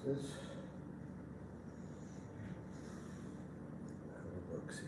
boxes. Have a look see.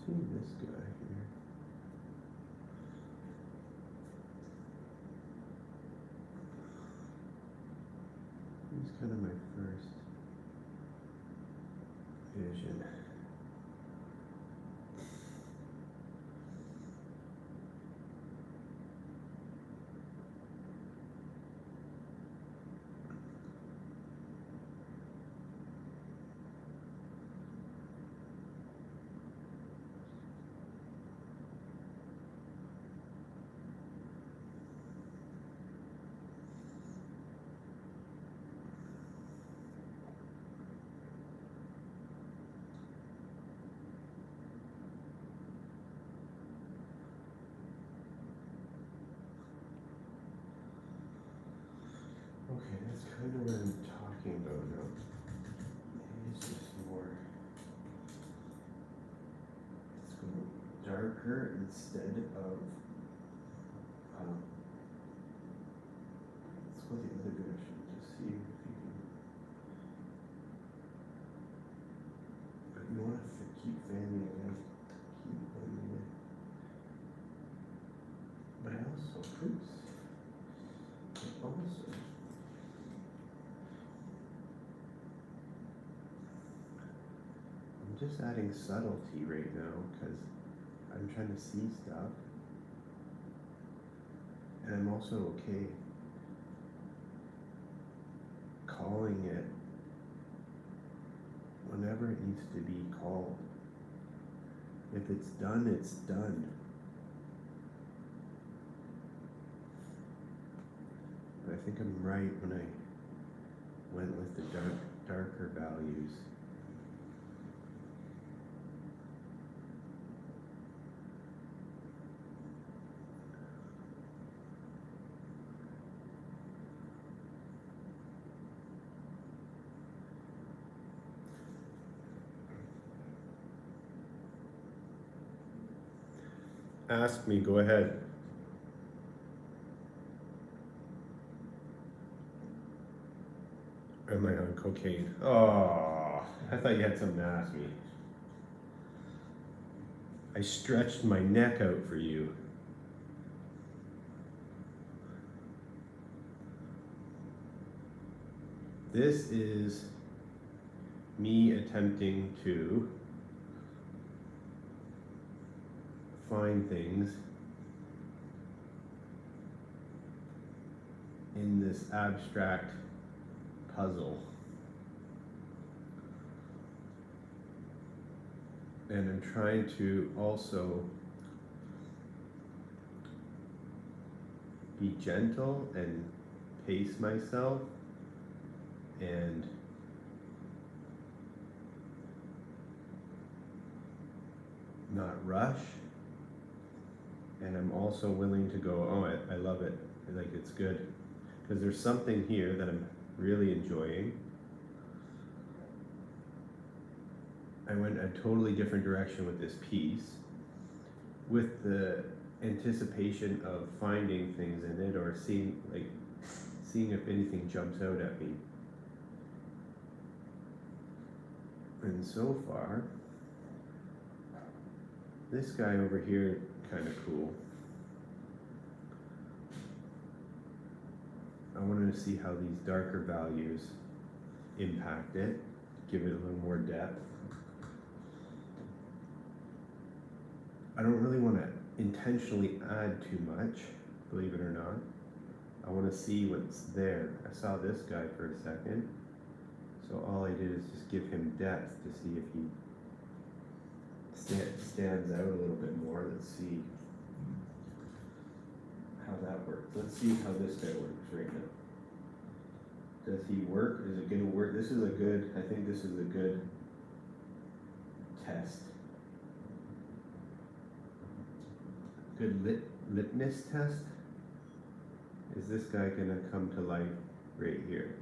See this guy here. He's kind of my first vision. Okay, that's kind of what I'm talking about now. Maybe it's just more. Let's go darker instead of. Let's go the other direction. Just see if you can. But you want to keep fanning it in. Keep fanning it. But I also fruits. Also. I'm just adding subtlety right now because I'm trying to see stuff. And I'm also okay calling it whenever it needs to be called. If it's done, it's done. But I think I'm right when I went with the darker values. Ask me, go ahead. Am I on cocaine? Oh, I thought you had something to ask me. I stretched my neck out for you. This is me attempting to find things in this abstract puzzle. And I'm trying to also be gentle and pace myself and not rush. And I'm also willing to go, oh, I love it. Like, it's good. Because there's something here that I'm really enjoying. I went a totally different direction with this piece, with the anticipation of finding things in it or seeing if anything jumps out at me. And so far, This guy over here, kind of cool. I wanted to see how these darker values impact it, give it a little more depth. I don't really want to intentionally add too much, believe it or not. I want to see what's there. I saw this guy for a second, so all I did is just give him depth to see if he stands out a little bit more. Let's see how that works. Let's see how this guy works right now. Does he work? Is it going to work? This is a good, I think this is a good test. Good litmus test. Is this guy going to come to life right here?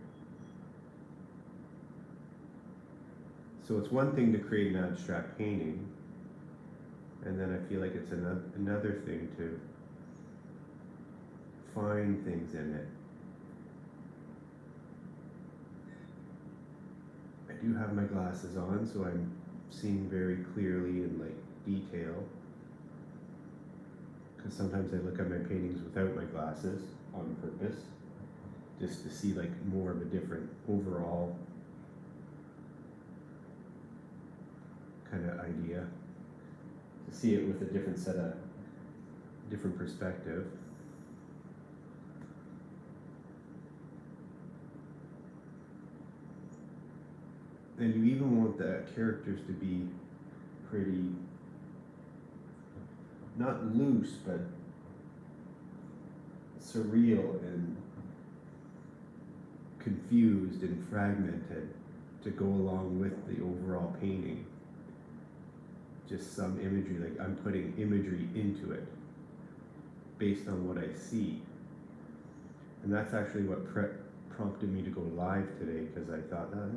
So it's one thing to create an abstract painting, and then I feel like it's another thing to find things in it. I do have my glasses on, so I'm seeing very clearly in like detail, because sometimes I look at my paintings without my glasses on purpose, just to see like more of a different overall kind of idea, to see it with a different different perspective. And you even want the characters to be pretty, not loose, but surreal and confused and fragmented to go along with the overall painting. Just some imagery, like I'm putting imagery into it based on what I see. And that's actually what prompted me to go live today, because I thought, oh,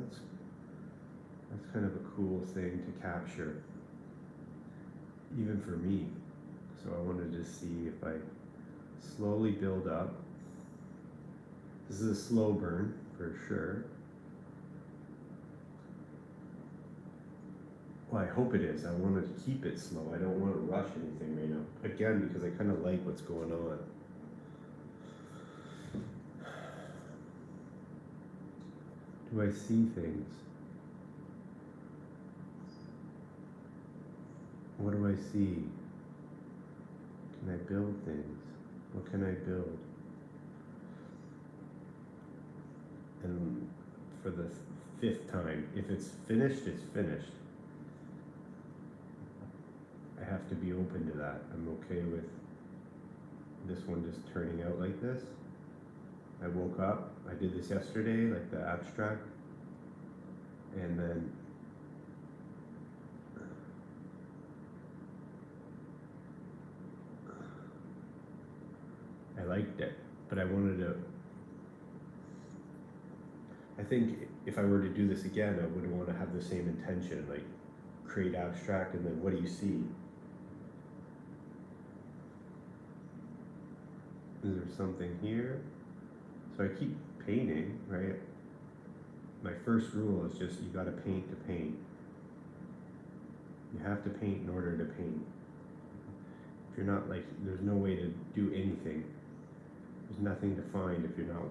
that's kind of a cool thing to capture, even for me. So I wanted to see if I slowly build up. This is a slow burn for sure. Well, I hope it is. I want to keep it slow. I don't want to rush anything right now. Again, because I kind of like what's going on. Do I see things? What do I see? Can I build things? What can I build? And for the 5th time, if it's finished, it's finished. I have to be open to that. I'm okay with this one just turning out like this. I woke up, I did this yesterday, like the abstract, and then I liked it, but I wanted to, I think if I were to do this again, I would want to have the same intention, like create abstract, and then what do you see? Is there something here? So I keep painting, right? My first rule is just you gotta paint to paint. You have to paint in order to paint. If you're not, like, there's no way to do anything. There's nothing to find if you're not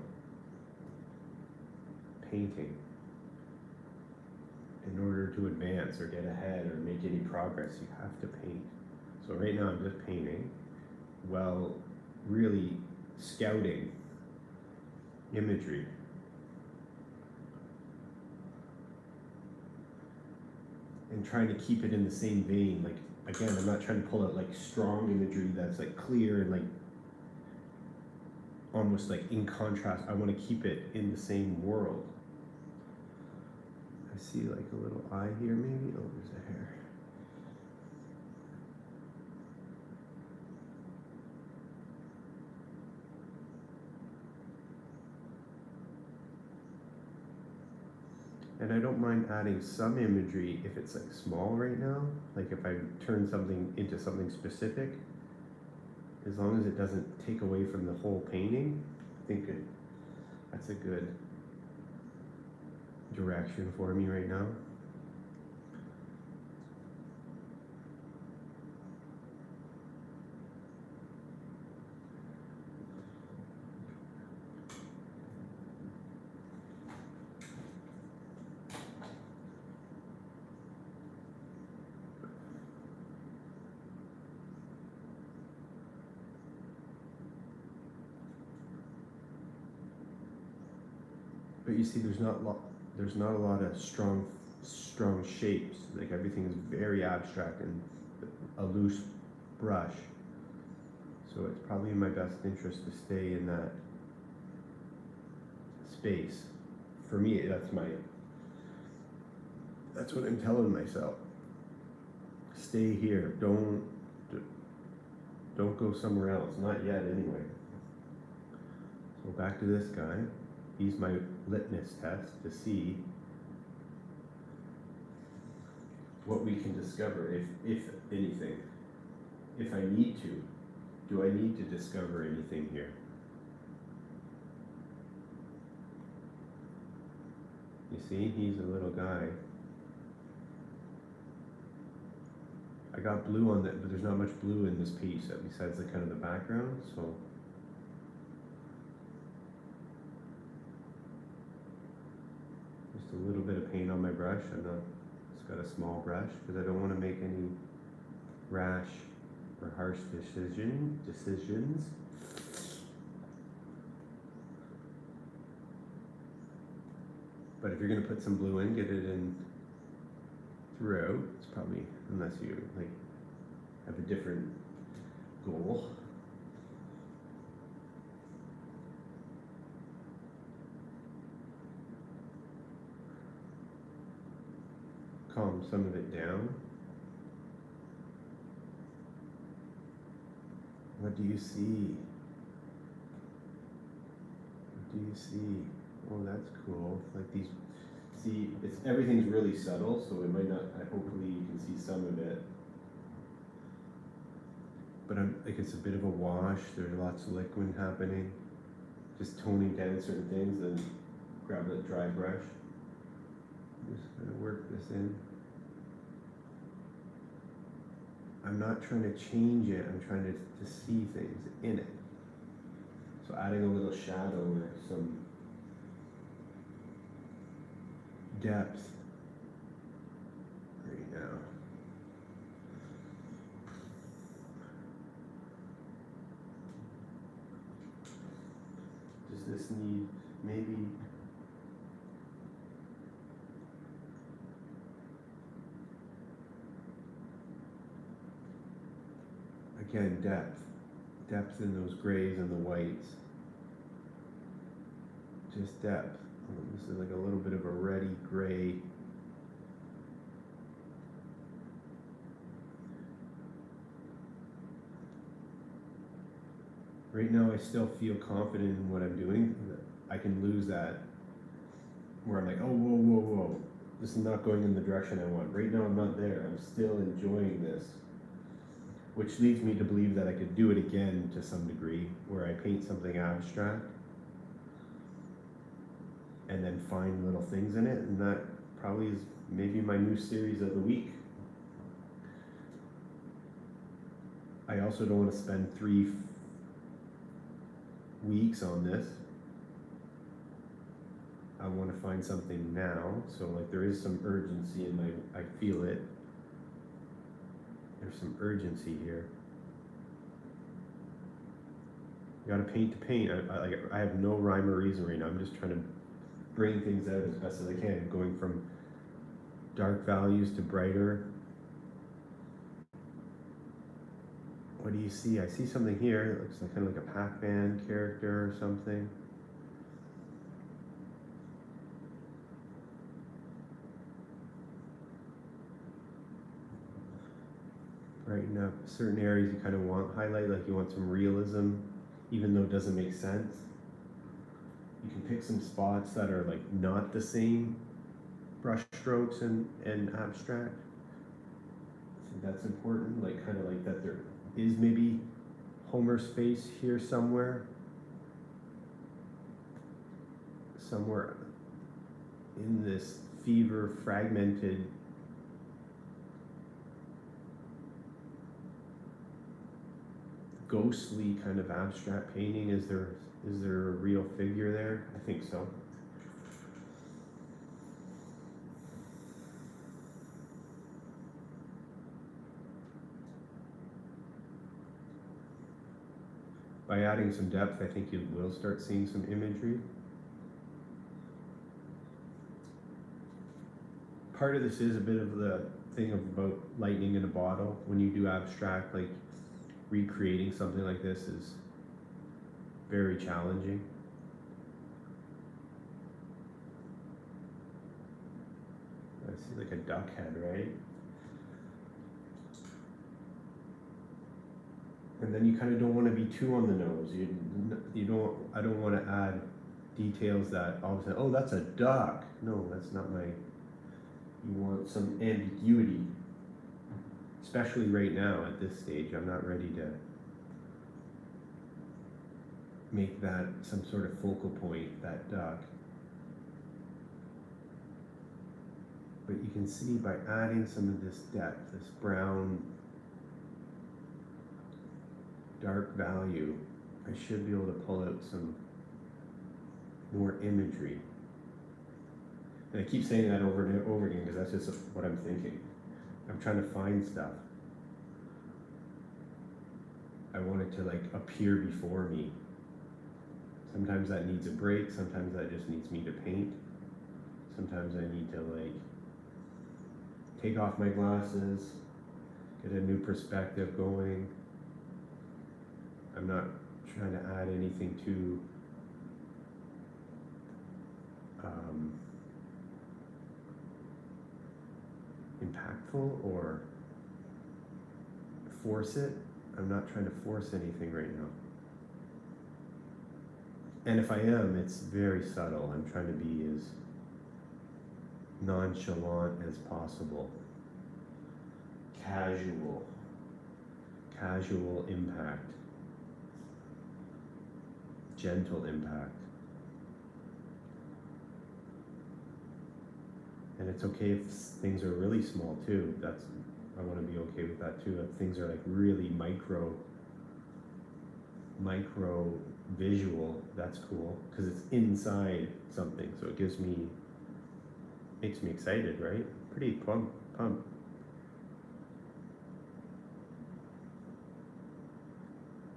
painting. In order to advance or get ahead or make any progress, you have to paint. So right now I'm just painting, while really scouting imagery. And trying to keep it in the same vein. Like, again, I'm not trying to pull out like strong imagery that's like clear and like almost like in contrast. I want to keep it in the same world. I see like a little eye here maybe. Oh, there's a hair. And I don't mind adding some imagery if it's like small right now, like if I turn something into something specific, as long as it doesn't take away from the whole painting. I think that's a good direction for me right now. you see, there's not a lot of strong shapes. Like everything is very abstract and a loose brush. So it's probably in my best interest to stay in that space. For me, that's what I'm telling myself. Stay here. Don't go somewhere else. Not yet, anyway. So back to this guy. He's my litmus test to see what we can discover, if anything. If I need to. Do I need to discover anything here? You see, he's a little guy. I got blue on that, but there's not much blue in this piece besides the kind of the background, so. Just a little bit of paint on my brush. Just got a small brush because I don't want to make any rash or harsh decisions. But if you're going to put some blue in, get it in throughout. It's probably, unless you like have a different goal. Calm some of it down. What do you see? What do you see? Oh, that's cool. Like these, see, everything's really subtle, so it might not, hopefully you can see some of it. But it's a bit of a wash. There's lots of liquid happening. Just toning down certain things, and grab a dry brush. Just gonna work this in. I'm not trying to change it, I'm trying to see things in it. So adding a little shadow or some depth right now. Does this need maybe again, depth in those grays and the whites. Just depth. This is like a little bit of a reddy gray. Right now I still feel confident in what I'm doing. I can lose that where I'm like, oh, whoa. This is not going in the direction I want. Right now I'm not there. I'm still enjoying this. Which leads me to believe that I could do it again to some degree, where I paint something abstract and then find little things in it, and that probably is maybe my new series of the week. I also don't want to spend 3 weeks on this. I want to find something now, so like there is some urgency in I feel it. There's some urgency here. You gotta paint to paint. I have no rhyme or reason right now. I'm just trying to bring things out as best as I can, going from dark values to brighter. What do you see? I see something here. It looks like kind of like a Pac-Man character or something. Brighten up certain areas you kind of want highlight, like you want some realism, even though it doesn't make sense. You can pick some spots that are like not the same brush strokes and abstract. I think that's important, like kind of like that there is maybe Homer's face here somewhere in this fever fragmented ghostly kind of abstract painting. Is there a real figure there? I think so. By adding some depth, I think you will start seeing some imagery. part of this is a bit of the thing about lightning in a bottle. When you do abstract, like recreating something like this is very challenging. I see like a duck head, right? And then you kind of don't want to be too on the nose. You don't. I don't want to add details that all of a sudden, oh, that's a duck. No, that's not my. You want some ambiguity, especially right now at this stage. I'm not ready to make that some sort of focal point, that duck. But you can see by adding some of this depth, this brown, dark value, I should be able to pull out some more imagery. And I keep saying that over and over again because that's just what I'm thinking. I'm trying to find stuff. I want it to like appear before me. Sometimes that needs a break, sometimes that just needs me to paint. Sometimes I need to like take off my glasses, get a new perspective going. I'm not trying to add anything too impactful or force it. I'm not trying to force anything right now. And if I am, it's very subtle. I'm trying to be as nonchalant as possible. Casual impact. Gentle impact. And it's okay if things are really small too. I want to be okay with that too. If things are like really micro visual, that's cool because it's inside something. So it makes me excited, right? Pretty pumped.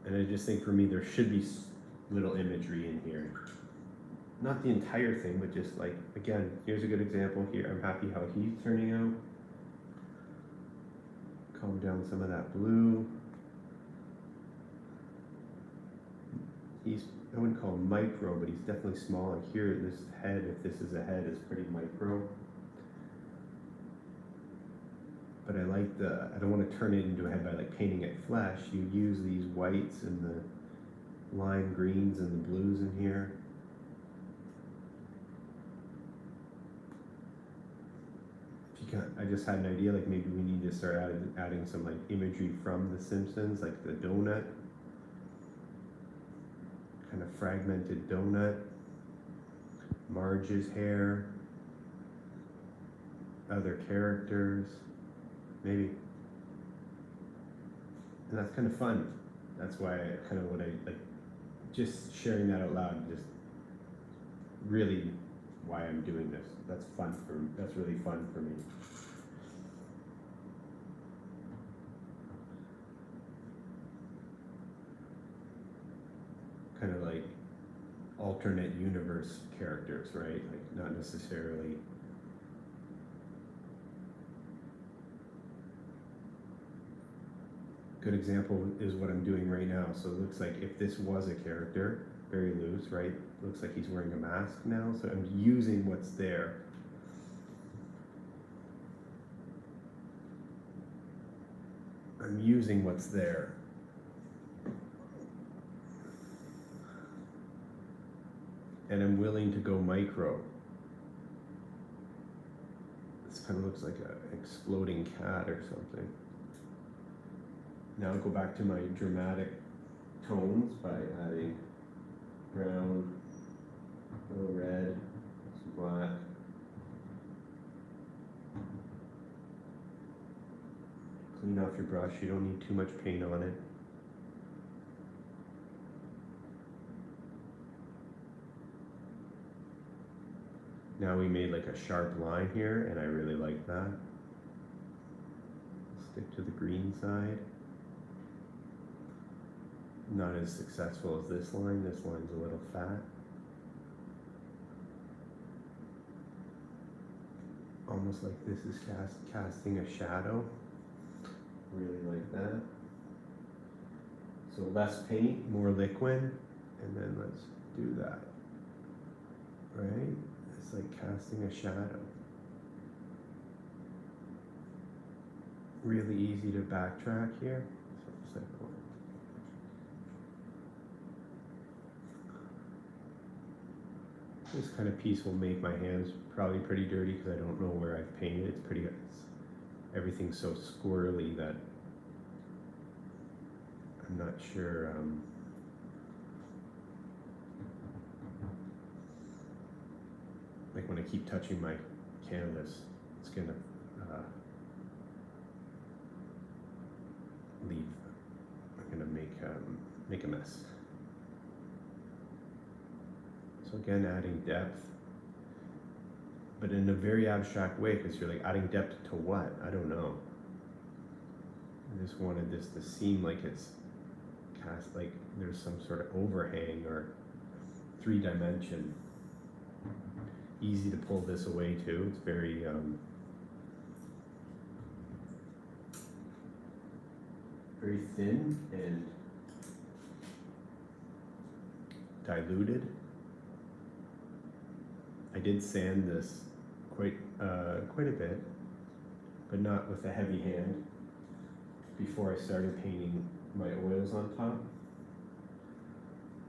And I just think for me, there should be little imagery in here. Not the entire thing, but just like, again, here's a good example here. I'm happy how he's turning out. Calm down some of that blue. I wouldn't call him micro, but he's definitely small. Like here, this head, if this is a head, is pretty micro. But I don't want to turn it into a head by like painting it flesh. You use these whites and the lime greens and the blues in here. I just had an idea, like maybe we need to start adding some like imagery from The Simpsons, like the donut, kind of fragmented donut, Marge's hair, other characters, maybe. And that's kind of fun. That's why what I like, just sharing that out loud, just really why I'm doing this. That's really fun for me. Kind of like alternate universe characters, right? Like not necessarily good example is what I'm doing right now. So it looks like if this was a character, very loose, right? Looks like he's wearing a mask now. So I'm using what's there. I'm using what's there. And I'm willing to go micro. This kind of looks like an exploding cat or something. Now I'll go back to my dramatic tones by adding brown, a little red, some black. Clean off your brush, you don't need too much paint on it. Now we made like a sharp line here, and I really like that. Stick to the green side. Not as successful as this line. This line's a little fat. I'll almost like this is casting a shadow. Really like that. So less paint, more liquid, and then let's do that. Right? It's like casting a shadow. Really easy to backtrack here. So it's like, this kind of piece will make my hands probably pretty dirty because I don't know where I've painted. It's pretty, everything's so squirrely that I'm not sure. Like when I keep touching my canvas, it's gonna leave. I'm gonna make a mess. So again, adding depth, but in a very abstract way, because you're like, adding depth to what? I don't know. I just wanted this to seem like it's cast, like there's some sort of overhang or 3-dimension. Easy to pull this away too. It's very very thin and diluted. I did sand this quite a bit, but not with a heavy hand, before I started painting my oils on top.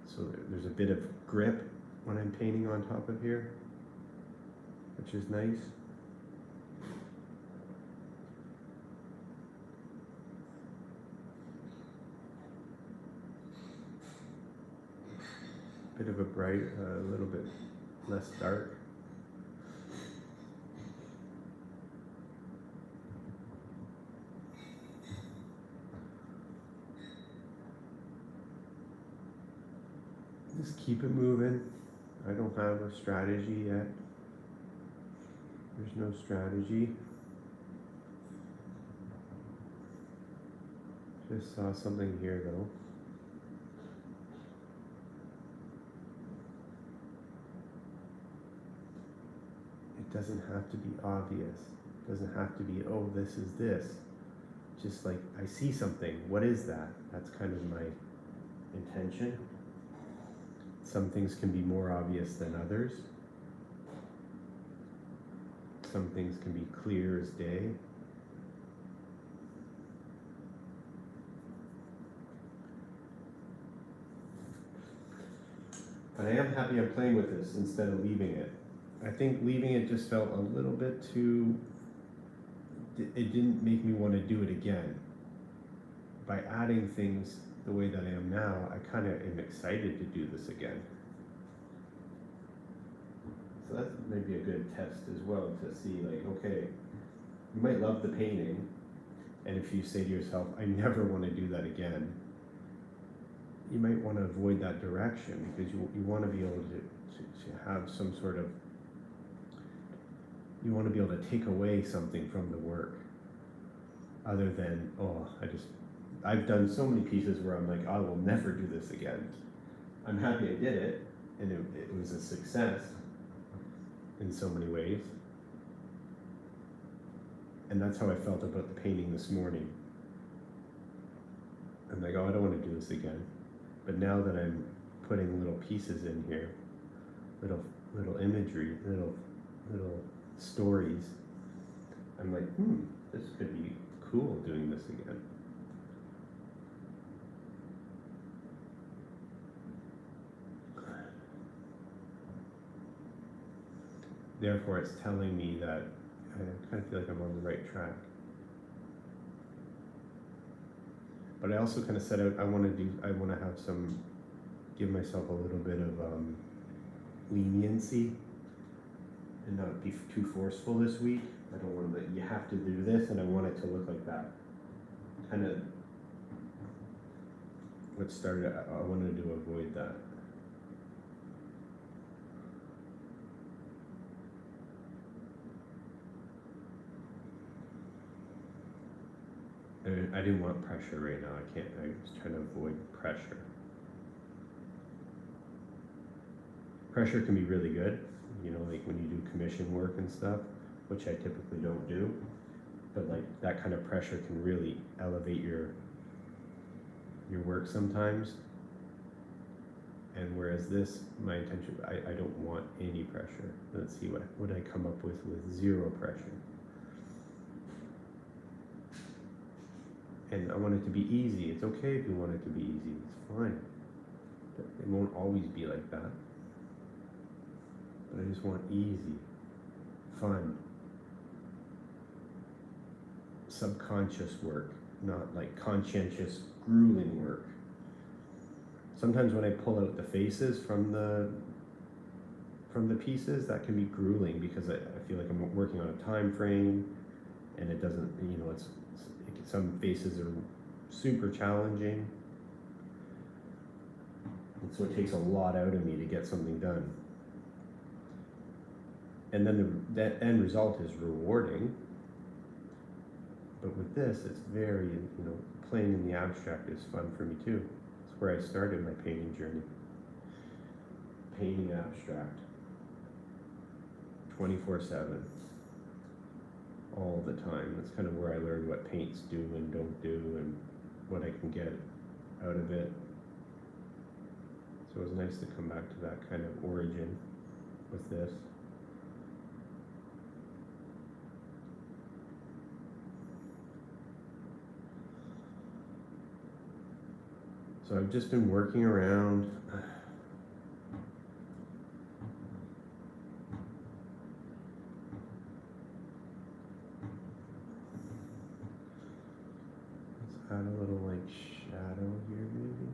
So there's a bit of grip when I'm painting on top of here, which is nice. Bit of a bright, a little bit less dark. Just keep it moving. I don't have a strategy yet. There's no strategy. Just saw something here though. It doesn't have to be obvious. It doesn't have to be, oh, this is this. Just like, I see something. What is that? That's kind of my intention. Some things can be more obvious than others. Some things can be clear as day. But I am happy I'm playing with this instead of leaving it. I think leaving it just felt a little bit too, it didn't make me want to do it again. By adding things the way that I am now, I kind of am excited to do this again. So that's maybe a good test as well, to see like, okay, you might love the painting, and if you say to yourself, I never want to do that again, you might want to avoid that direction, because you want to be able to have some sort of, you want to be able to take away something from the work, other than, oh, I've done so many pieces where I'm like, I will never do this again. I'm happy I did it, and it was a success in so many ways. And that's how I felt about the painting this morning. I'm like, oh, I don't want to do this again. But now that I'm putting little pieces in here, little imagery, little stories, I'm like, this could be cool doing this again. Therefore, it's telling me that I kind of feel like I'm on the right track. But I also kind of set out, I want to have give myself a little bit of leniency and not be too forceful this week. I don't want to, you have to do this, and I want it to look like that. Kind of what started, I wanted to avoid that. I didn't want pressure right now. I was trying to avoid pressure. Pressure can be really good, you know, like when you do commission work and stuff, which I typically don't do. But like that kind of pressure can really elevate your work sometimes. And whereas this, my intention, I don't want any pressure. Let's see what I come up with zero pressure. And I want it to be easy. It's okay if you want it to be easy. It's fine. But it won't always be like that. But I just want easy, fun, subconscious work, not like conscientious, grueling work. Sometimes when I pull out the faces from the pieces, that can be grueling because I feel like I'm working on a time frame, and it doesn't, some faces are super challenging, and so it takes a lot out of me to get something done. And then that end result is rewarding. But with this, it's very, playing in the abstract is fun for me too. It's where I started my painting journey. Painting abstract. 24/7. All the time. That's kind of where I learned what paints do and don't do and what I can get out of it. So it was nice to come back to that kind of origin with this. So I've just been working around. Let's add a little like shadow here maybe.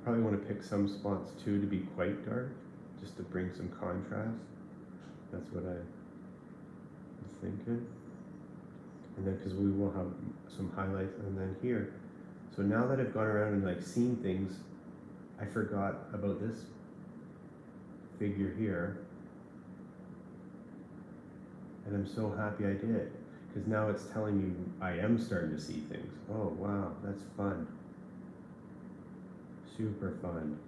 Probably want to pick some spots too to be quite dark, just to bring some contrast. That's what I was thinking. And then because we will have some highlights, and then here. So now that I've gone around and like seen things, I forgot about this figure here. And I'm so happy I did, because now it's telling me I am starting to see things. Oh wow, that's fun. Super fun.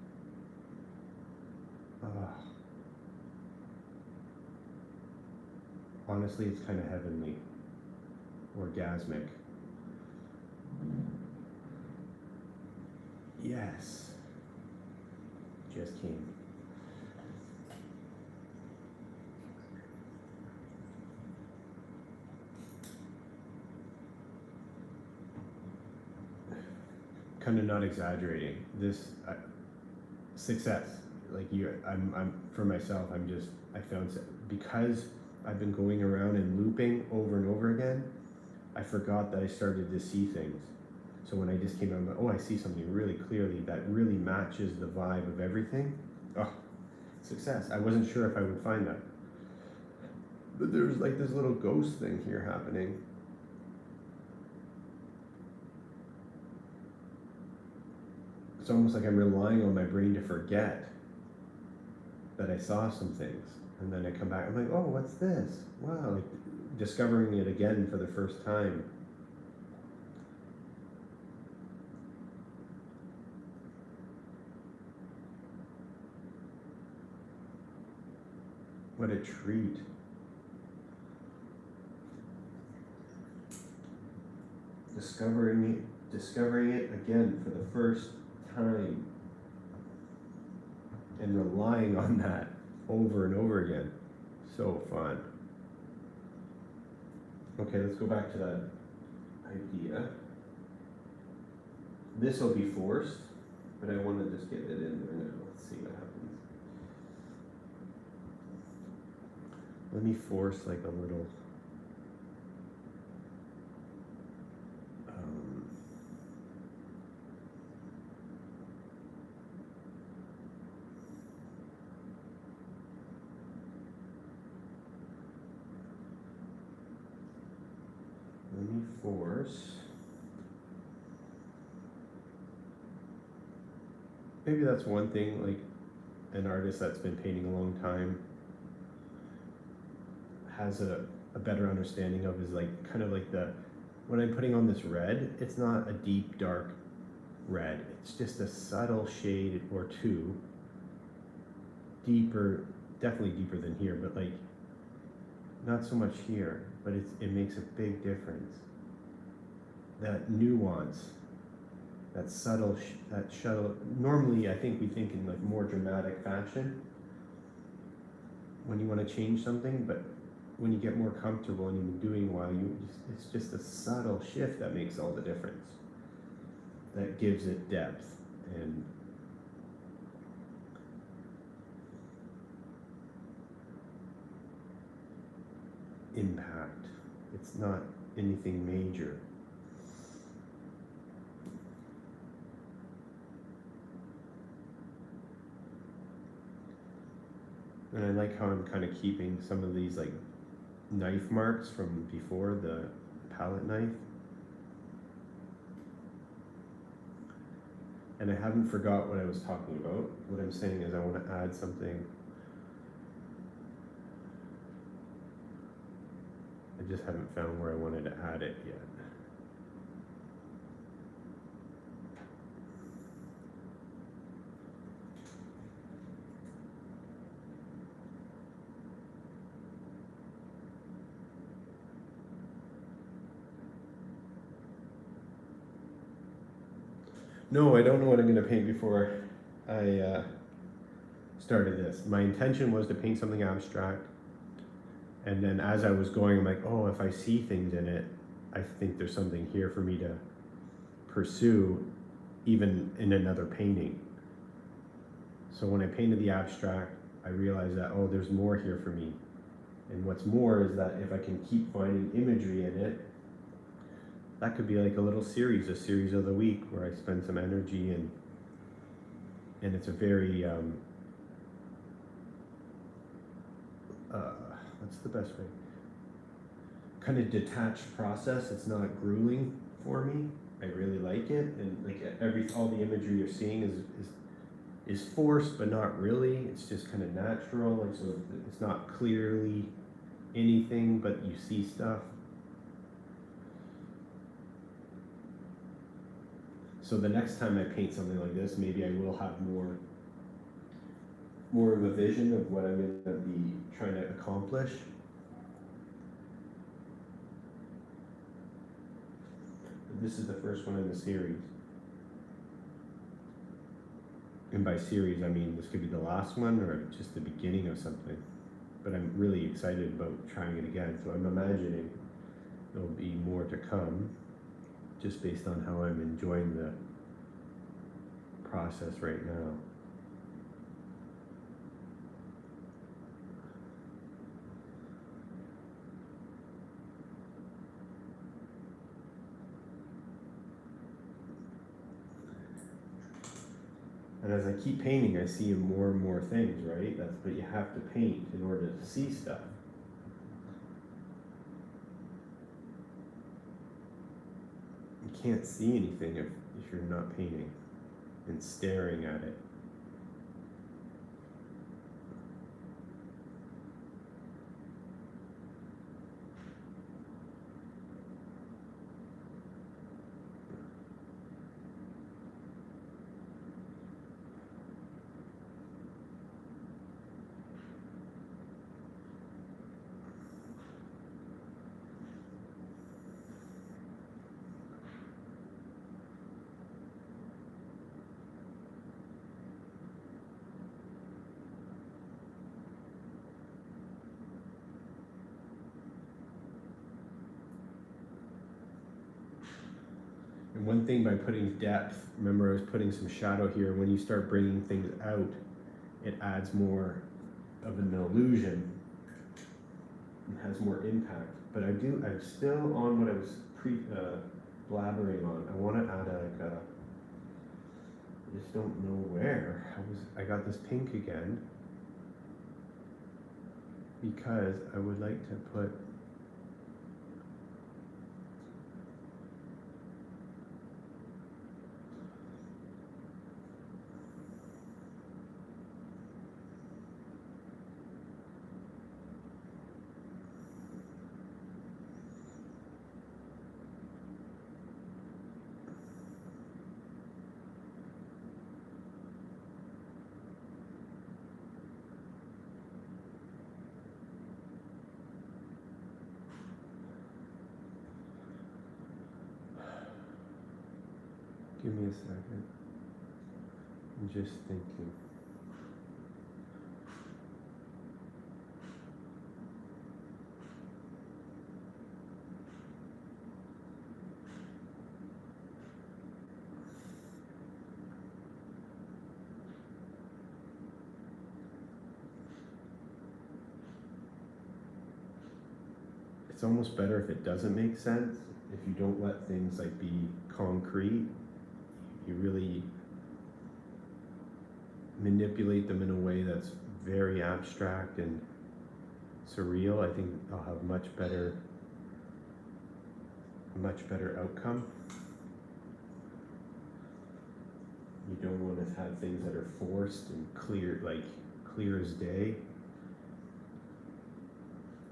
Honestly, it's kind of heavenly, orgasmic. Yes, just came. Kind of not exaggerating. This success, like I'm for myself. I found because I've been going around and looping over and over again. I forgot that I started to see things. So when I just came out, I'm like, oh, I see something really clearly that really matches the vibe of everything. Oh, success. I wasn't sure if I would find that, but there's like this little ghost thing here happening. It's almost like I'm relying on my brain to forget that I saw some things. And then I come back, I'm like, oh, what's this? Wow, like discovering it again for the first time. What a treat. Discovering it again for the first time, and relying on that over and over again. So fun. Okay, let's go back to that idea. This will be forced, but I want to just get it in there now. Let's see what happens. Let me force like a little force. Maybe that's one thing, like an artist that's been painting a long time has a better understanding of is like kind of like when I'm putting on this red, it's not a deep dark red, it's just a subtle shade or two, deeper, definitely deeper than here, but like not so much here, but it makes a big difference. That nuance, that subtle, normally I think we think in like more dramatic fashion when you want to change something, but when you get more comfortable and you've been doing a while, it's just a subtle shift that makes all the difference. That gives it depth and impact. It's not anything major. And I like how I'm kind of keeping some of these like knife marks from before, the palette knife. And I haven't forgot what I was talking about. What I'm saying is I want to add something. I just haven't found where I wanted to add it yet. No, I don't know what I'm going to paint before I started this. My intention was to paint something abstract, and then as I was going, I'm like, oh, if I see things in it, I think there's something here for me to pursue, even in another painting. So when I painted the abstract, I realized that, oh, there's more here for me. And what's more is that if I can keep finding imagery in it, that could be like a little series, a series of the week where I spend some energy and it's a very, what's the best way? Kind of detached process. It's not grueling for me. I really like it, and like all the imagery you're seeing is forced, but not really. It's just kind of natural. Like, so it's not clearly anything, but you see stuff. So the next time I paint something like this, maybe I will have more of a vision of what I'm going to be trying to accomplish. This is the first one in the series. And by series, I mean this could be the last one or just the beginning of something. But I'm really excited about trying it again. So I'm imagining there'll be more to come, just based on how I'm enjoying the process right now. And as I keep painting, I see more and more things, right? That's what you have to paint in order to see stuff. You can't see anything if you're not painting and staring at it. And one thing by putting depth, remember I was putting some shadow here, when you start bringing things out, it adds more of an illusion and has more impact. But I'm still on what I was blabbering on. I want to add I just don't know where. I got this pink again because I would like to put Give me a second. I'm just thinking. It's almost better if it doesn't make sense. If you don't let things like be concrete, you really manipulate them in a way that's very abstract and surreal. I think I'll have much better outcome. You don't want to have things that are forced and clear, like clear as day.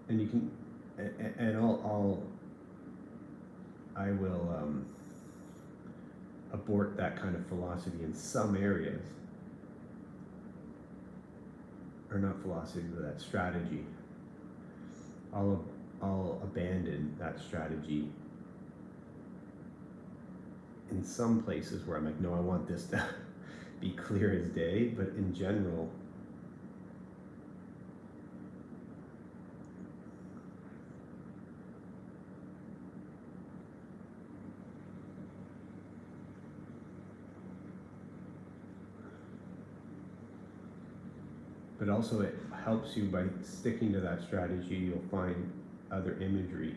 And you can, and I will abort that kind of philosophy in some areas, or not philosophy, but that strategy. I'll abandon that strategy in some places where I'm like, no, I want this to be clear as day, but in general, but also it helps you by sticking to that strategy. You'll find other imagery.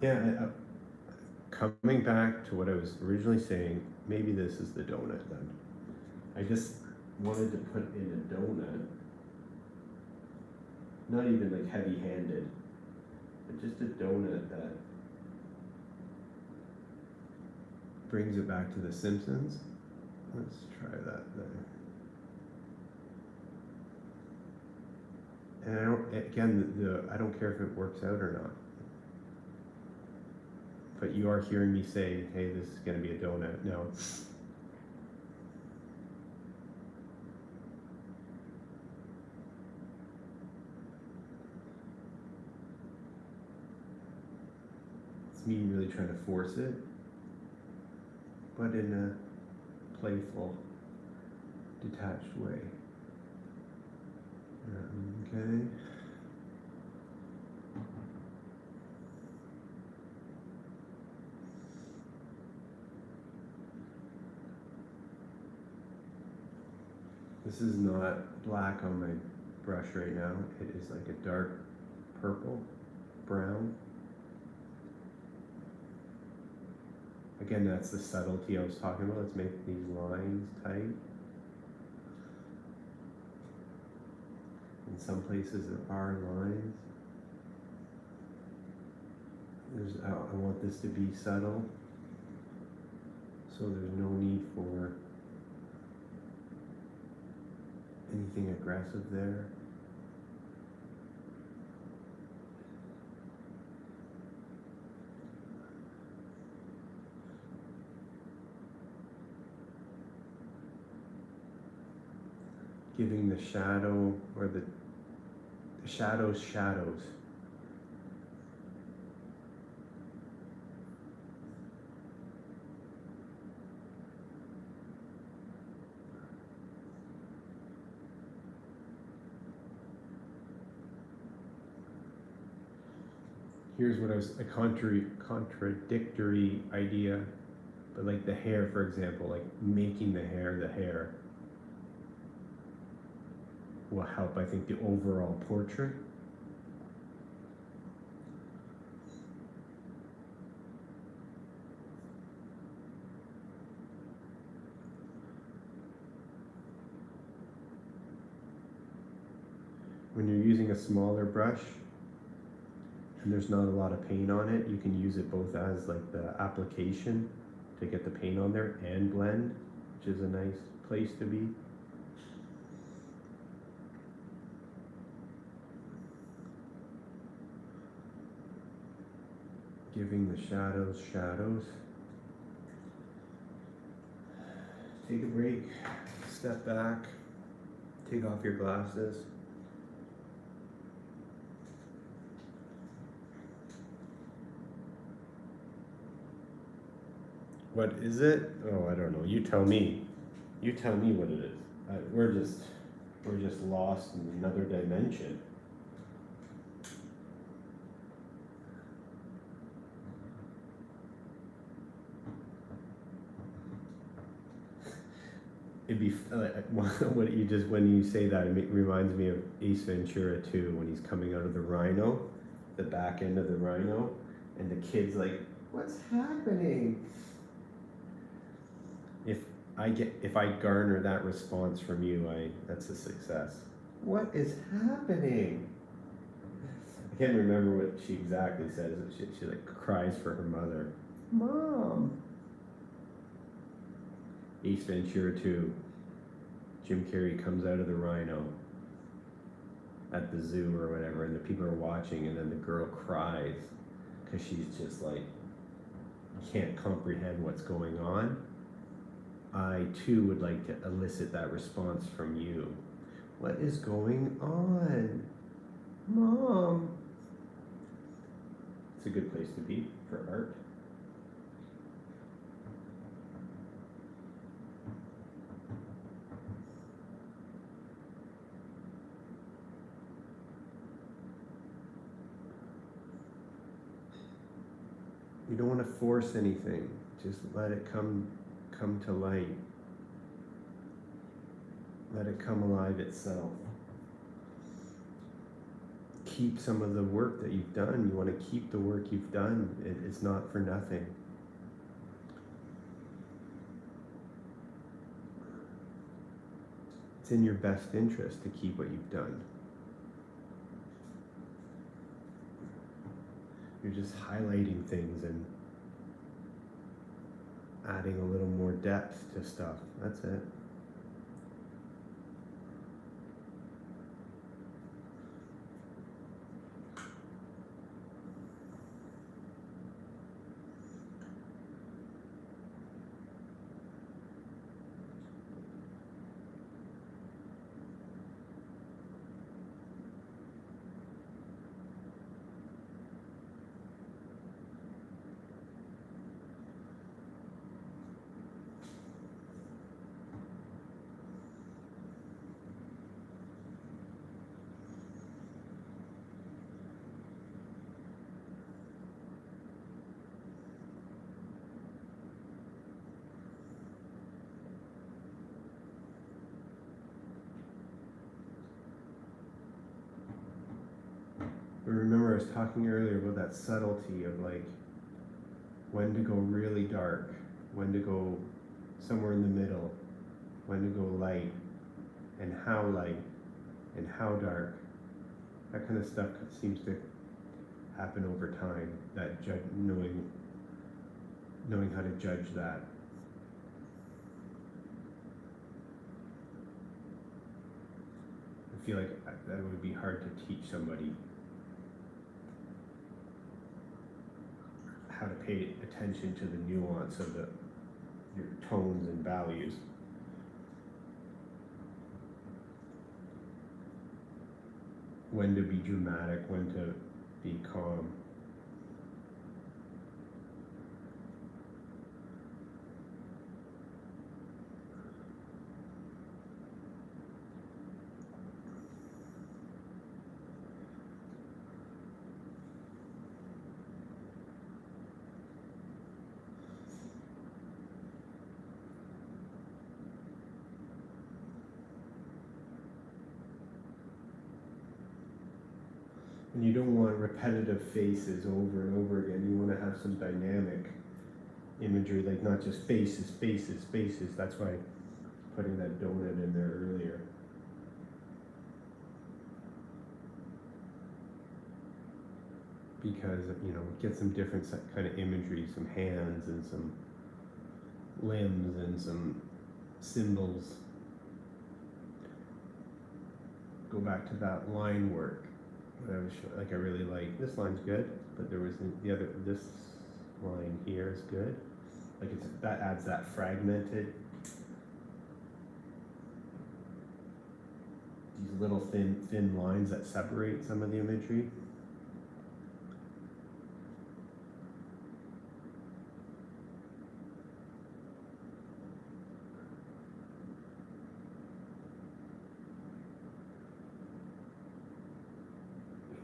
Yeah, coming back to what I was originally saying, maybe this is the donut then. I just wanted to put in a donut, not even like heavy-handed, but just a donut that brings it back to The Simpsons. Let's try that then. And I don't care if it works out or not. But you are hearing me say, hey, this is going to be a donut. No. It's me really trying to force it, but in a playful, detached way. Okay. This is not black on my brush right now. It is like a dark purple, brown. Again, that's the subtlety I was talking about. Let's make these lines tight. In some places there are lines. I want this to be subtle, so there's no need for anything aggressive there. Giving the shadow, or the shadows. Here's what I was, a contradictory idea, but like the hair, for example, like making the hair will help, I think, the overall portrait. When you're using a smaller brush and there's not a lot of paint on it, you can use it both as like the application to get the paint on there and blend, which is a nice place to be. Giving the shadows. Take a break, step back, take off your glasses. What is it? Oh, I don't know. You tell me. You tell me what it is. We're just lost in another dimension. It'd be what you just when you say that, it reminds me of Ace Ventura 2 when he's coming out of the rhino, the back end of the rhino, and the kid's like, "What's happening?" If I garner that response from you, that's a success. What is happening? I can't remember what she exactly says. She like cries for her mother. Mom. Ace Ventura 2. Jim Carrey comes out of the rhino at the zoo or whatever, and the people are watching, and then the girl cries because she's just like can't comprehend what's going on. I too would like to elicit that response from you. What is going on, Mom? It's a good place to be for art. You don't want to force anything. Just let it come to light. Let it come alive itself. Keep some of the work that you've done. You want to keep the work you've done. It's not for nothing. It's in your best interest to keep what you've done. You're just highlighting things and adding a little more depth to stuff. That's it. Remember I was talking earlier about that subtlety of like when to go really dark, when to go somewhere in the middle, when to go light, and how dark. That kind of stuff seems to happen over time, that knowing how to judge that. I feel like that would be hard to teach somebody. How to pay attention to the nuance of your tones and values. When to be dramatic, when to be calm. And you don't want repetitive faces over and over again. You want to have some dynamic imagery, like not just faces. That's why putting that donut in there earlier. Because, get some different kind of imagery, some hands and some limbs and some symbols. Go back to that line work. I really like this line's good, but there was this line here is good. Like that adds that fragmented these little thin lines that separate some of the imagery.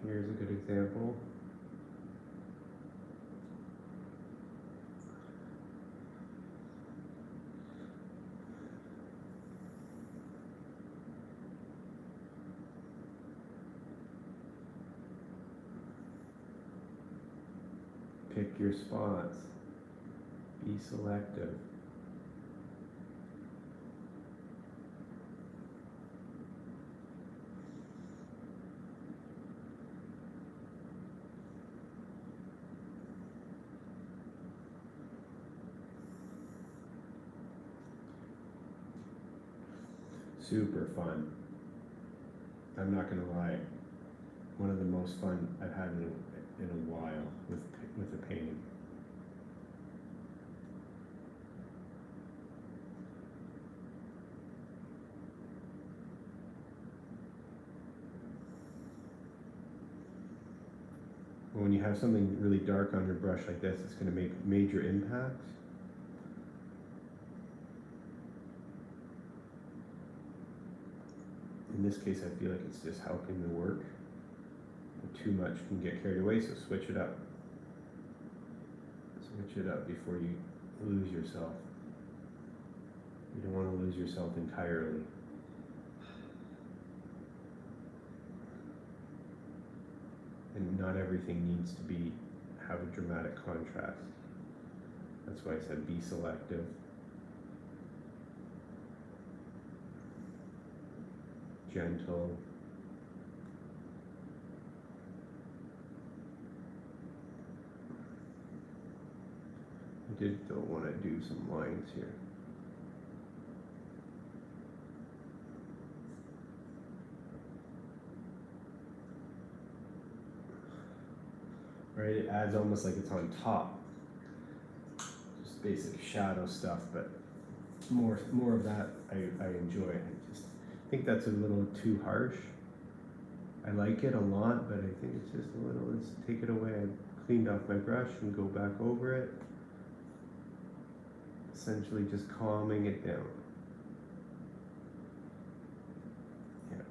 Here's a good example. Pick your spots. Be selective. Super fun. I'm not gonna lie. One of the most fun I've had in a while with the painting. When you have something really dark on your brush like this, it's going to make major impacts. In this case, I feel like it's just helping the work. Too much can get carried away, so switch it up. Switch it up before you lose yourself. You don't want to lose yourself entirely. And not everything needs to have a dramatic contrast. That's why I said be selective. Gentle. I did though want to do some lines here. Right, it adds almost like it's on top. Just basic shadow stuff, but more of that I enjoy. I just think that's a little too harsh. I like it a lot, but I think it's just a little, let's take it away. I cleaned off my brush and go back over it. Essentially just calming it down. Yeah.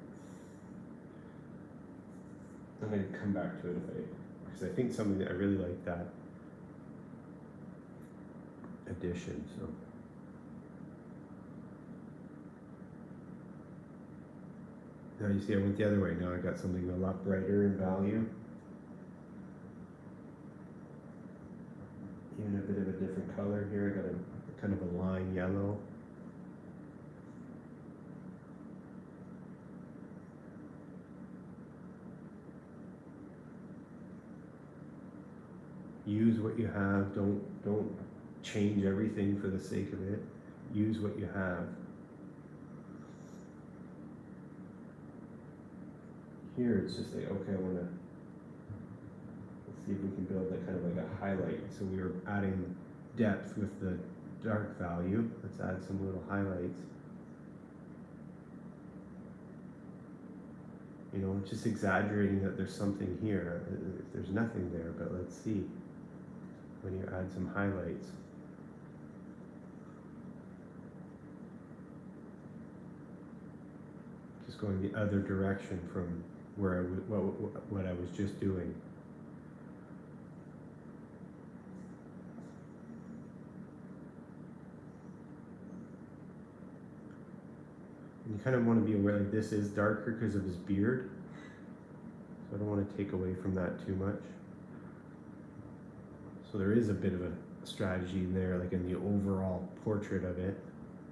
I'm going to come back to it because I think something that I really like that addition. So. Now you see I went the other way. Now I got something a lot brighter in value. Even a bit of a different color here. I got a kind of a lime yellow. Use what you have. Don't change everything for the sake of it. Use what you have. Here it's just like, okay, let's see if we can build that kind of like a highlight. So we were adding depth with the dark value. Let's add some little highlights. You know, just exaggerating that there's something here. There's nothing there, but let's see when you add some highlights. Just going the other direction from where what I was just doing. And you kind of want to be aware that this is darker because of his beard. So I don't want to take away from that too much. So there is a bit of a strategy in there, like in the overall portrait of it,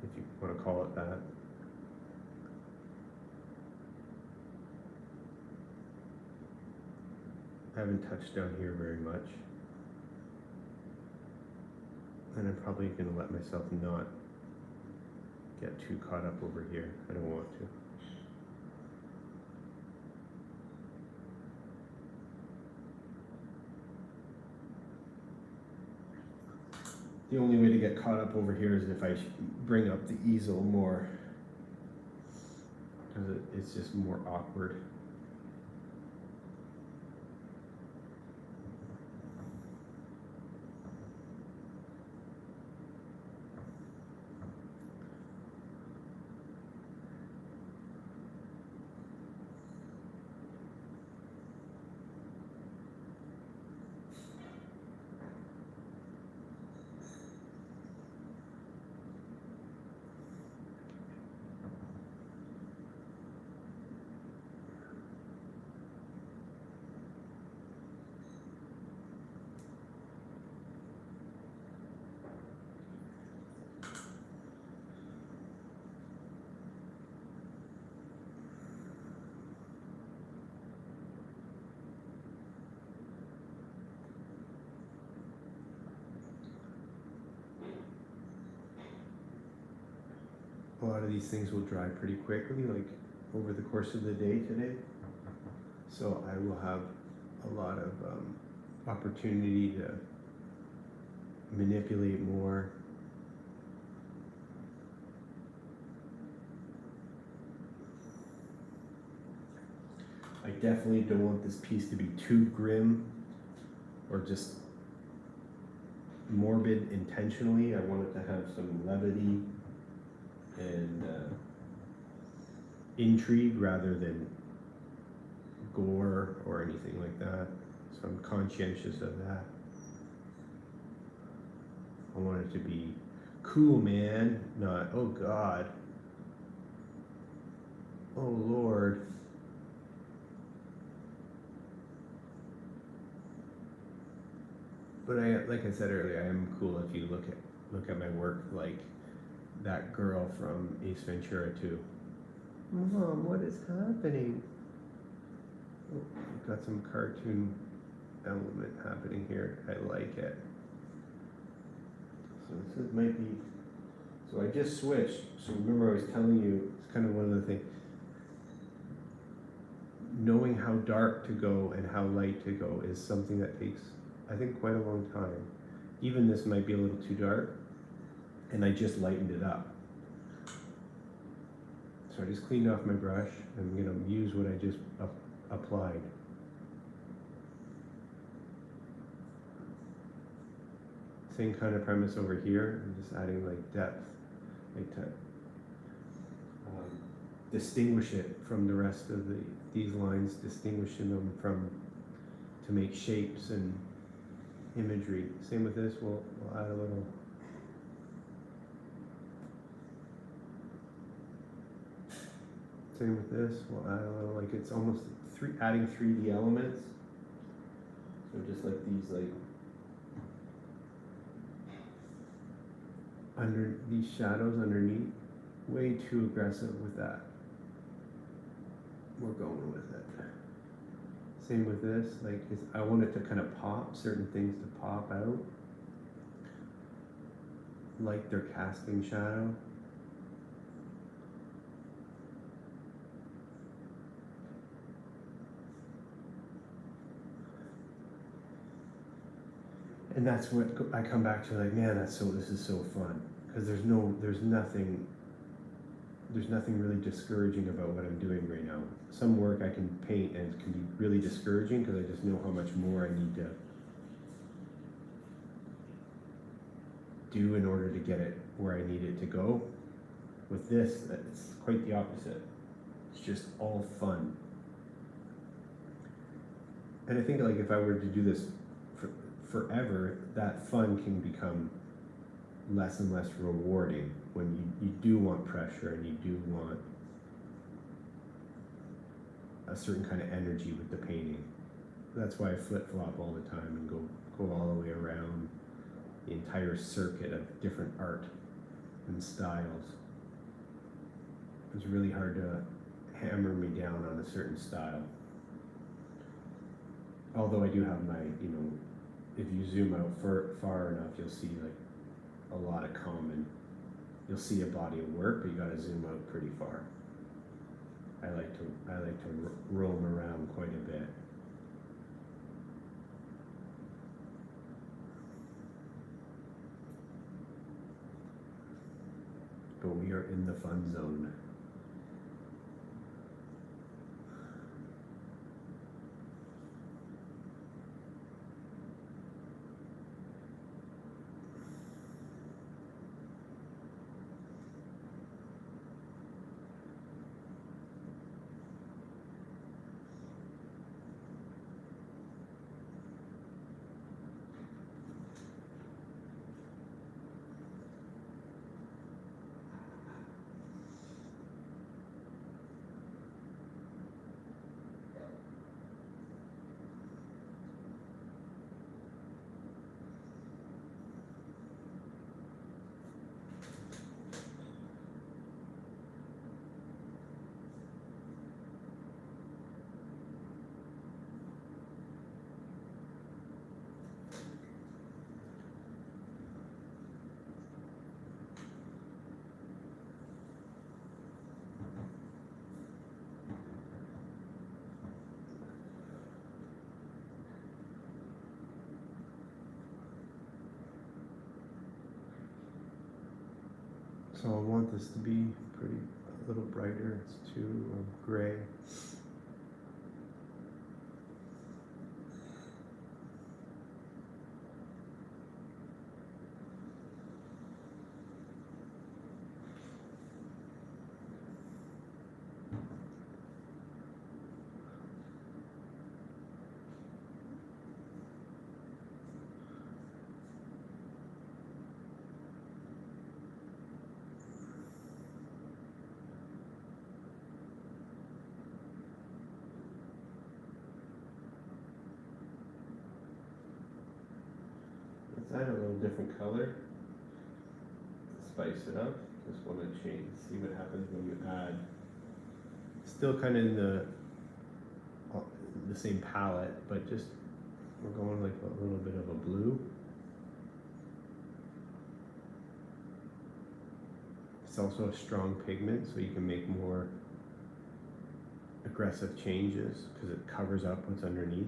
if you want to call it that. I haven't touched down here very much. And I'm probably going to let myself not get too caught up over here. I don't want to. The only way to get caught up over here is if I bring up the easel more. because it's just more awkward. A lot of these things will dry pretty quickly, like over the course of the day today. So I will have a lot of opportunity to manipulate more. I definitely don't want this piece to be too grim or just morbid intentionally. I want it to have some levity and intrigue rather than gore or anything like that. So I'm conscientious of that. I want it to be cool, man, not, oh God, oh Lord. But like I said earlier, I am cool if you look at my work like that girl from Ace Ventura 2. Mom, what is happening? Oh, we've got some cartoon element happening here. I like it. So this might be, so I just switched. So remember I was telling you, it's kind of one of the things, knowing how dark to go and how light to go is something that takes, I think, quite a long time. Even this might be a little too dark, and I just lightened it up. So I just cleaned off my brush. I'm gonna use what I just applied. Same kind of premise over here. I'm just adding like depth, like to distinguish it from the rest of these lines, distinguishing them to make shapes and imagery. Same with this, we'll add a little. Same with this, we'll add a little, like it's almost adding 3D elements. So just like these, like under these shadows underneath, way too aggressive with that. We're going with it. Same with this, like I want it to kind of pop, certain things to pop out, like they're casting shadow. And that's what I come back to, like, man, this is so fun, because there's nothing really discouraging about what I'm doing right now. Some work I can paint and it can be really discouraging because I just know how much more I need to do in order to get it where I need it to go. With this, it's quite the opposite. It's just all fun. And I think, like, if I were to do this forever, that fun can become less and less rewarding when you do want pressure and you do want a certain kind of energy with the painting. That's why I flip-flop all the time and go all the way around the entire circuit of different art and styles. It's really hard to hammer me down on a certain style. Although I do have my, if you zoom out far enough, you'll see like a lot of common. You'll see a body of work, but you got to zoom out pretty far. I like to roam around quite a bit. But we are in the fun zone. So I want this to be pretty, a little brighter. It's too gray. Let's add a little different color. Spice it up. Just want to change, see what happens when you add. Still kind of in the same palette, but just we're going like a little bit of a blue. It's also a strong pigment, so you can make more aggressive changes because it covers up what's underneath.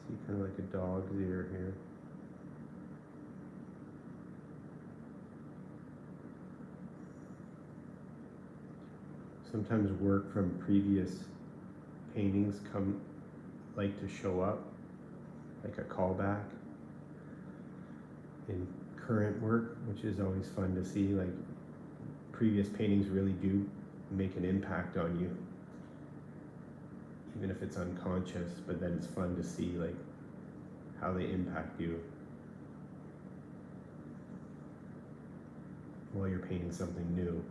See, kind of like a dog's ear here. Sometimes work from previous paintings like to show up, like a callback in current work, which is always fun to see. Like previous paintings really do make an impact on you, even if it's unconscious, but then it's fun to see like how they impact you while you're painting something new.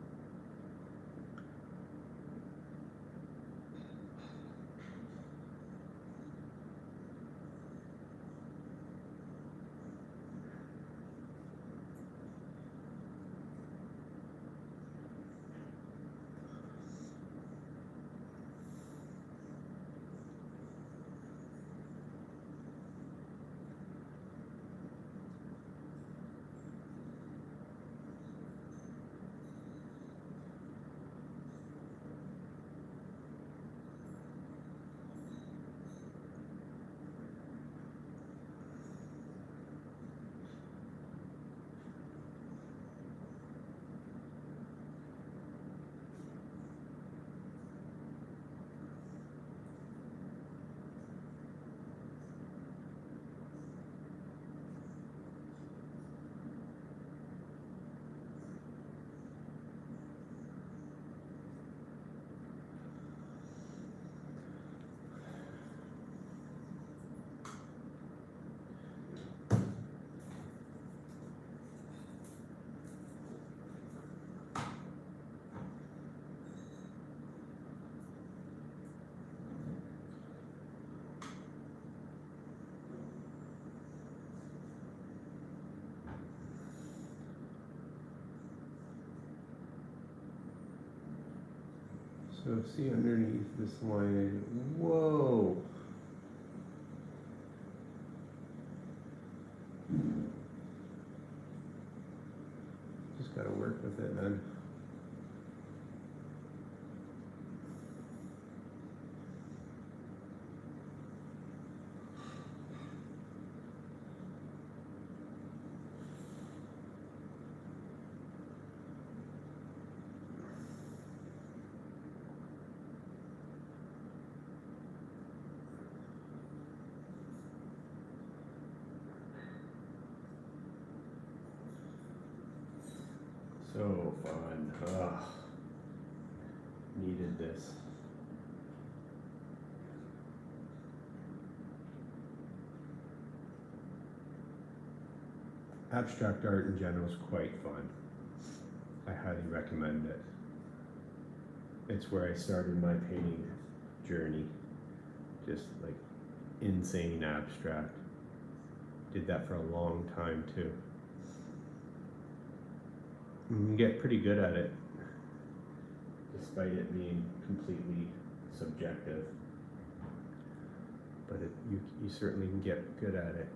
So see underneath this line, whoa. Just gotta work with it, man. So fun. Ugh. Needed this. Abstract art in general is quite fun. I highly recommend it. It's where I started my painting journey. Just like insane abstract. Did that for a long time too. You can get pretty good at it, despite it being completely subjective. But you certainly can get good at it.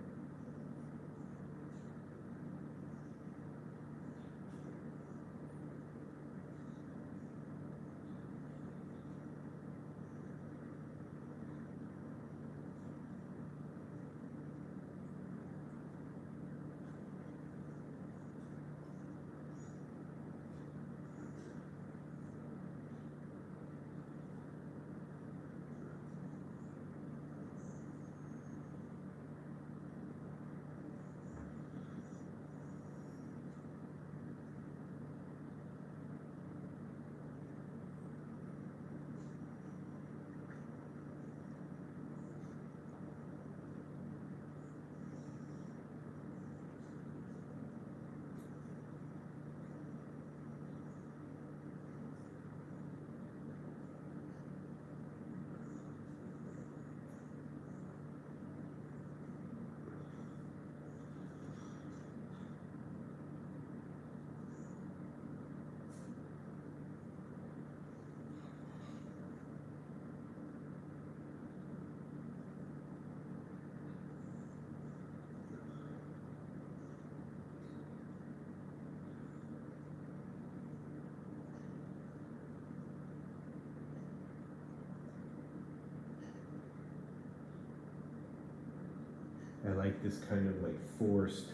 like this kind of like forced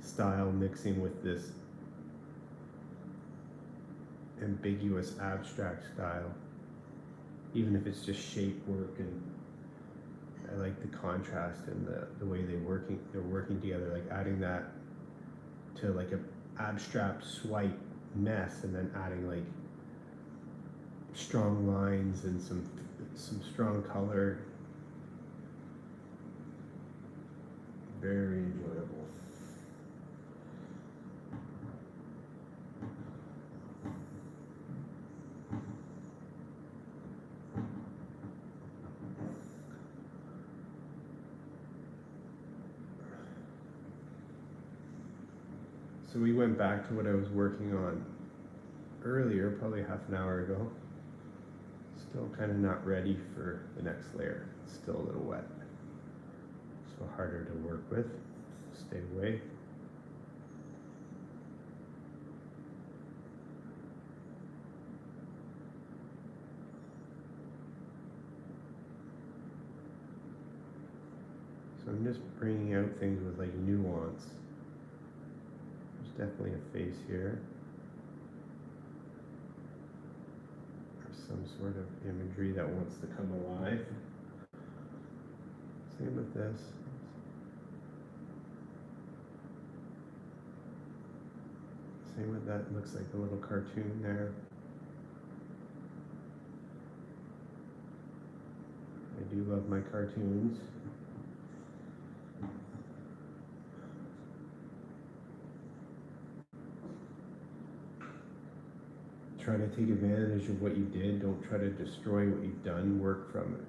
style mixing with this ambiguous abstract style, even if it's just shape work. And I like the contrast and the way they're working together, like adding that to like a abstract swipe mess, and then adding like strong lines and some strong color. Very enjoyable. So we went back to what I was working on earlier, probably half an hour ago. Still kind of not ready for the next layer. It's still a little wet. So harder to work with. Stay away. So I'm just bringing out things with like nuance. There's definitely a face here. Or some sort of imagery that wants to come alive. Same with this. Same with that, looks like a little cartoon there. I do love my cartoons. Try to take advantage of what you did. Don't try to destroy what you've done. Work from it.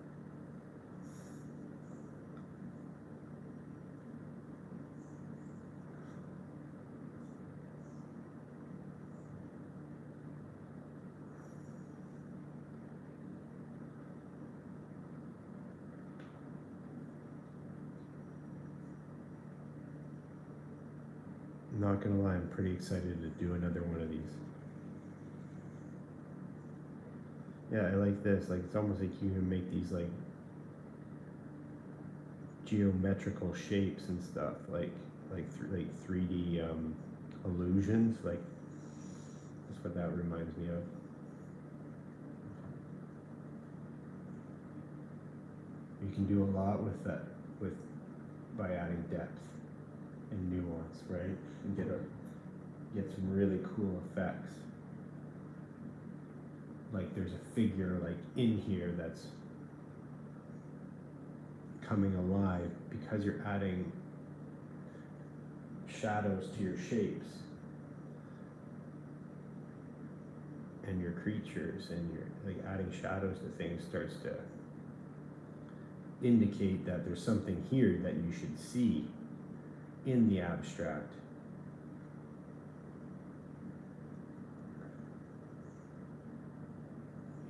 I'm not gonna lie, I'm pretty excited to do another one of these. Yeah, I like this. Like, it's almost like you can make these like geometrical shapes and stuff, like 3D illusions. Like, that's what that reminds me of. You can do a lot with that, by adding depth and nuance, right? And get some really cool effects. Like there's a figure like in here that's coming alive because you're adding shadows to your shapes and your creatures, and you're like adding shadows to things starts to indicate that there's something here that you should see in the abstract.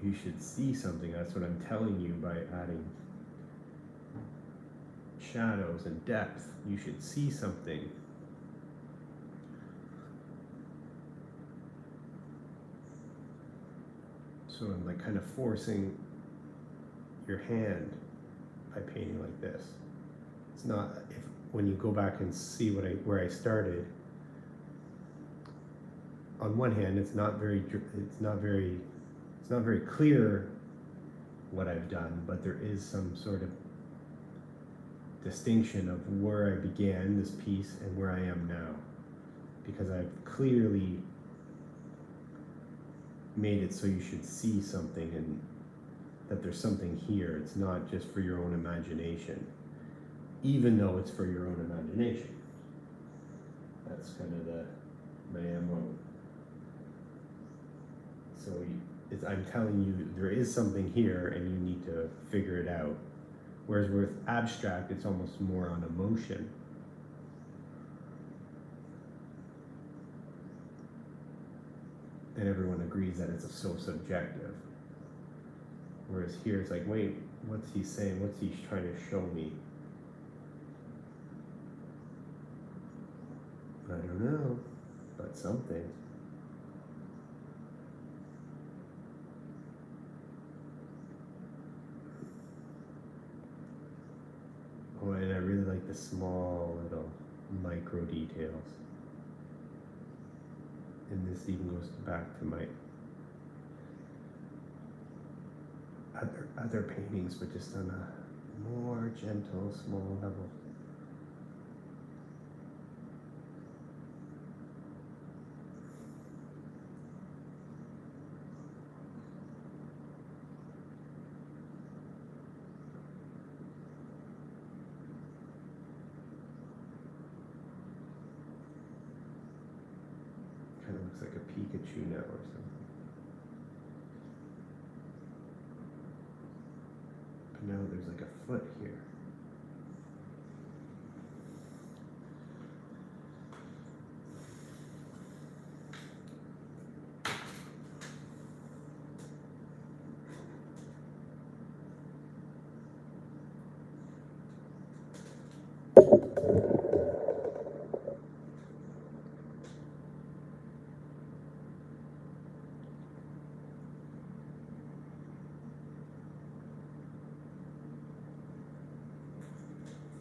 You should see something. That's what I'm telling you by adding shadows and depth. You should see something. So I'm like kind of forcing your hand by painting like this. It's not, when you go back and see where I started, on one hand it's not very clear what I've done, but there is some sort of distinction of where I began this piece and where I am now, because I've clearly made it so you should see something and that there's something here. It's not just for your own imagination, even though it's for your own imagination. That's kind of my MO. So I'm telling you there is something here and you need to figure it out. Whereas with abstract, it's almost more on emotion. And everyone agrees that it's so subjective. Whereas here it's like, wait, what's he saying? What's he trying to show me? I don't know, but something. Oh, and I really like the small little micro details. And this even goes back to my other paintings, but just on a more gentle, small level. Kind of looks like a Pikachu now or something. But now there's like a foot here.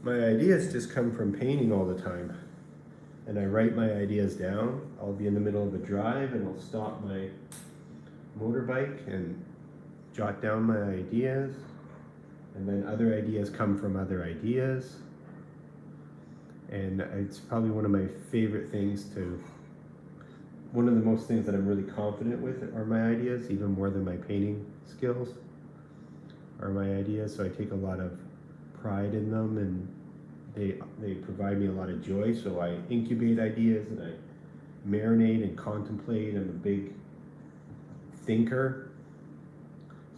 My ideas just come from painting all the time. And I write my ideas down. I'll be in the middle of a drive and I'll stop my motorbike and jot down my ideas. And then other ideas come from other ideas. And it's probably one of my favorite things one of the most things that I'm really confident with are my ideas, even more than my painting skills are my ideas. So I take a lot of pride in them, and they provide me a lot of joy. So I incubate ideas and I marinate and contemplate. I'm a big thinker,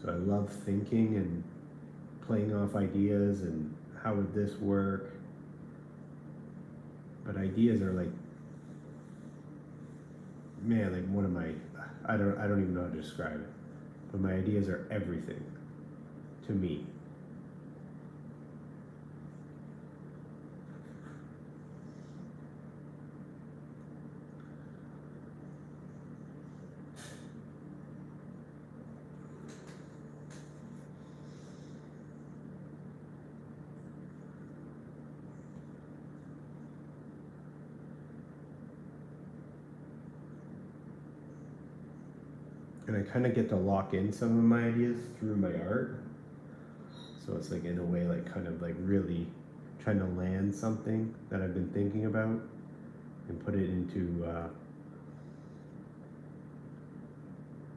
so I love thinking and playing off ideas and how would this work. But ideas are like, man, like one of my, I don't even know how to describe it, but my ideas are everything to me. And I kind of get to lock in some of my ideas through my art. So it's like, in a way, like kind of like really trying to land something that I've been thinking about and put it into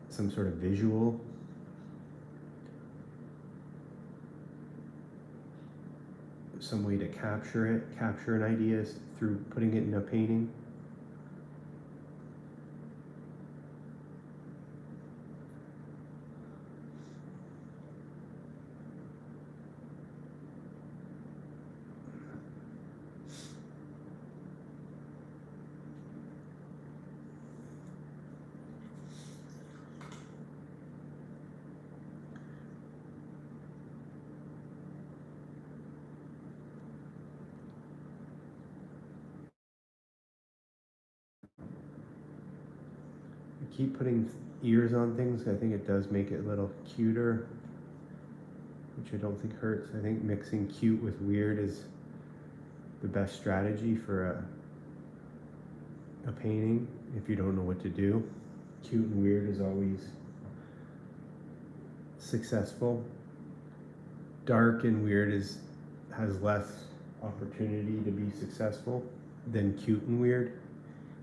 some sort of visual. Some way to capture an idea through putting it in a painting. Keep putting ears on things. I think it does make it a little cuter, which I don't think hurts. I think mixing cute with weird is the best strategy for a painting if you don't know what to do. Cute and weird is always successful. Dark and weird has less opportunity to be successful than cute and weird.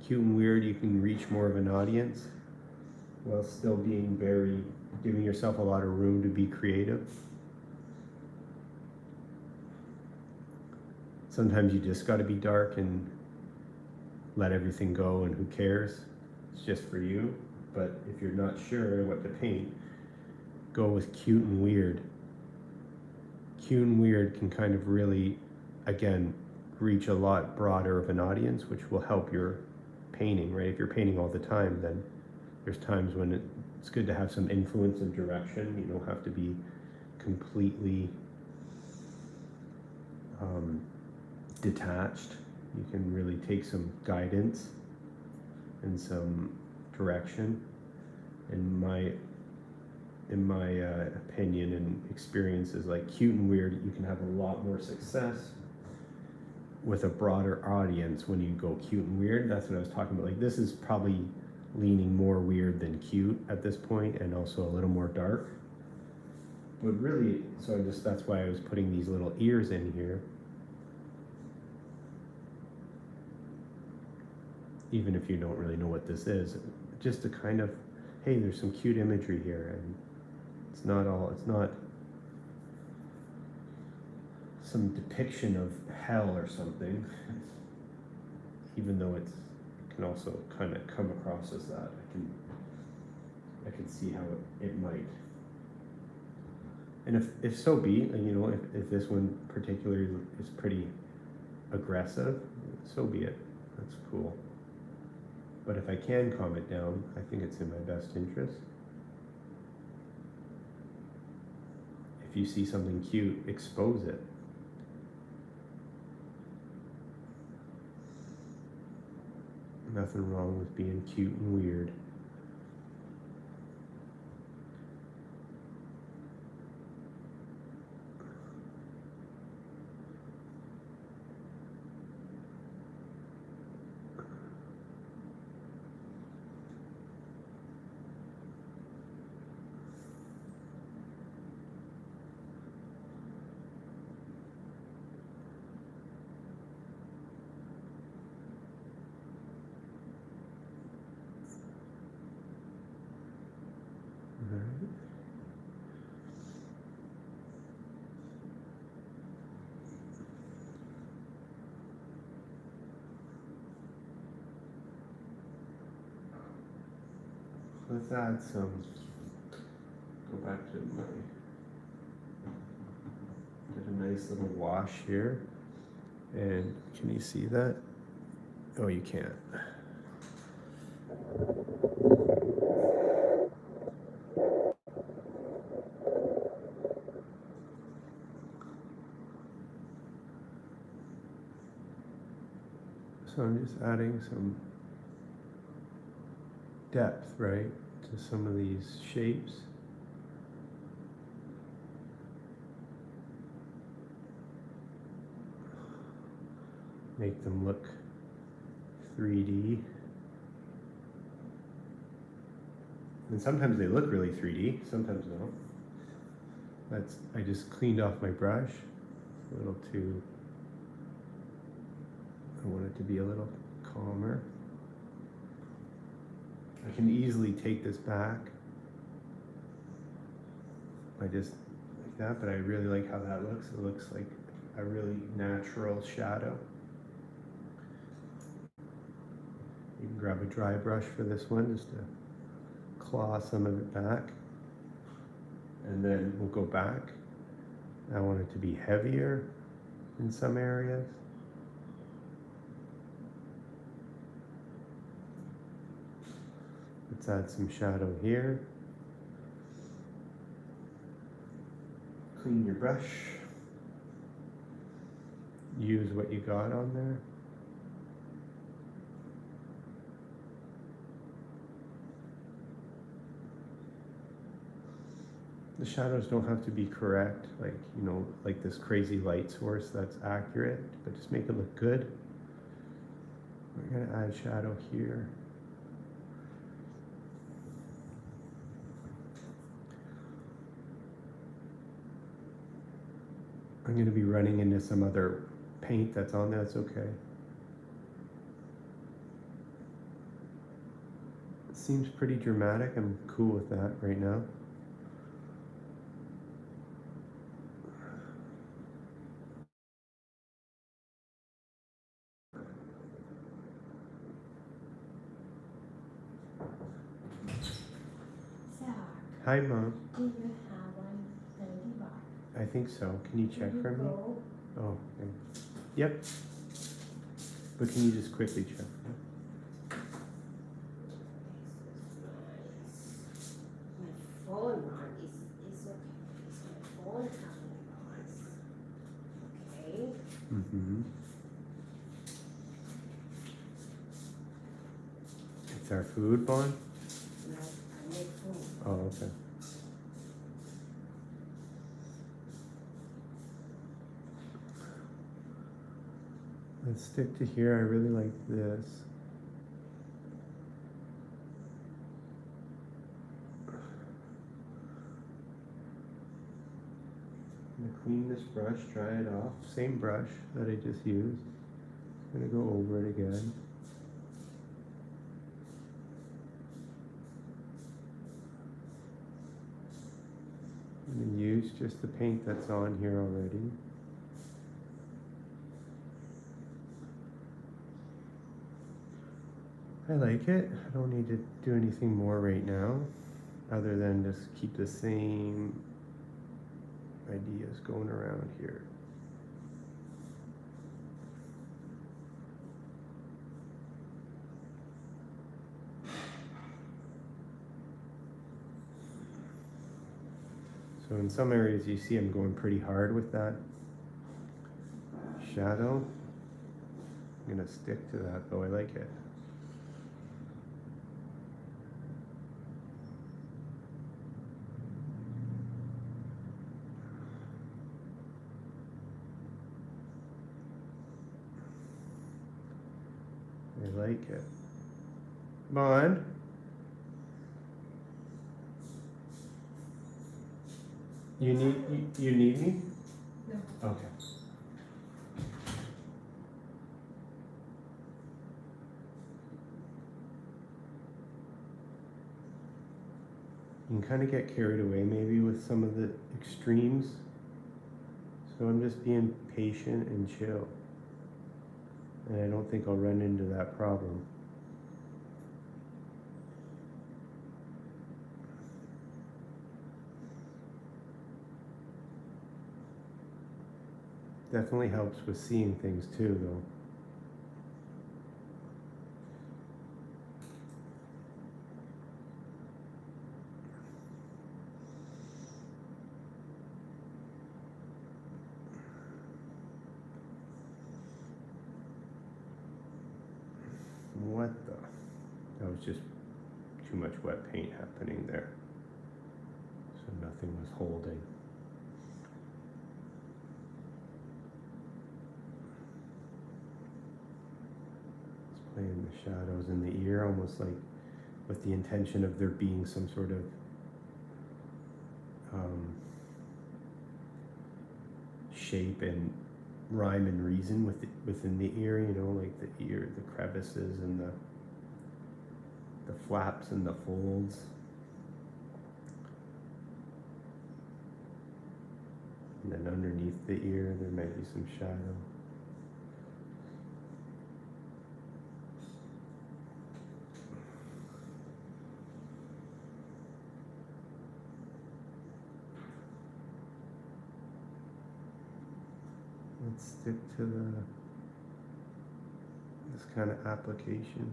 Cute and weird, you can reach more of an audience while still giving yourself a lot of room to be creative. Sometimes you just got to be dark and let everything go, and who cares? It's just for you. But if you're not sure what to paint, go with cute and weird. Cute and weird can kind of really, again, reach a lot broader of an audience, which will help your painting, right? If you're painting all the time, then there's times when it's good to have some influence and direction. You don't have to be completely detached. You can really take some guidance and some direction. In my opinion and experiences, like cute and weird, you can have a lot more success with a broader audience when you go cute and weird. That's what I was talking about. Like, this is probably leaning more weird than cute at this point, and also a little more dark. But really, so that's why I was putting these little ears in here. Even if you don't really know what this is, just to kind of, hey, there's some cute imagery here, and it's not some depiction of hell or something, even though it can also kind of come across as that. I can see how it might. And if so be, you know, if this one particularly is pretty aggressive, so be it. That's cool. But if I can calm it down, I think it's in my best interest. If you see something cute, expose it. Nothing wrong with being cute and weird. Let's add some, go back to get a nice little wash here. And can you see that? Oh, you can't. So I'm just adding some depth, right, to some of these shapes. Make them look 3D. And sometimes they look really 3D, sometimes no. I just cleaned off my brush. A little too, I want it to be a little calmer. I can easily take this back. I just like that, but I really like how that looks. It looks like a really natural shadow. You can grab a dry brush for this one, just to claw some of it back. And then we'll go back. I want it to be heavier in some areas. Let's add some shadow here. Clean your brush. Use what you got on there. The shadows don't have to be correct, like, you know, like this crazy light source that's accurate, but just make it look good. We're gonna add shadow here. I'm going to be running into some other paint that's on there. That's okay. It seems pretty dramatic. I'm cool with that right now. Hi, Mom. Do you have $1.30? I think so. Can you check for me? Oh, okay. Yep. But can you just quickly check for me? My phone on is okay. Is my phone having noise? Okay. Mm-hmm. It's our food, Bon? No, I make food. Oh, okay. Let's stick to here. I really like this. I'm gonna clean this brush, dry it off. Same brush that I just used. I'm gonna go over it again. I'm gonna use just the paint that's on here already. I like it. I don't need to do anything more right now, other than just keep the same ideas going around here. So in some areas you see I'm going pretty hard with that shadow. I'm gonna stick to that though, I like it. I like it. Bond? You need me? No. Okay. You can kind of get carried away maybe with some of the extremes. So I'm just being patient and chill. And I don't think I'll run into that problem. Definitely helps with seeing things too, though. What the? That was just too much wet paint happening there. So nothing was holding. It's playing the shadows in the ear, almost like with the intention of there being some sort of shape and rhyme and reason within the ear, you know, like the ear, the crevices and the flaps and the folds. And then underneath the ear, there might be some shadow. Let's stick to this kind of application.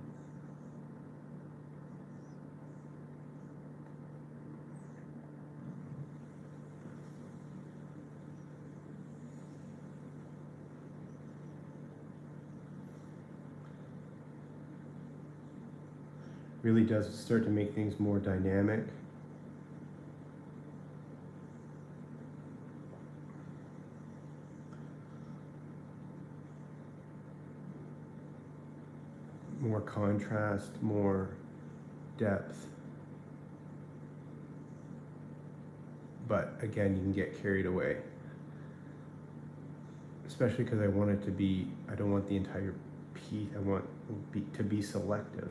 Really does start to make things more dynamic. More contrast, more depth. But again, you can get carried away. Especially because I want it to be, I don't want the entire piece, I want to be selective.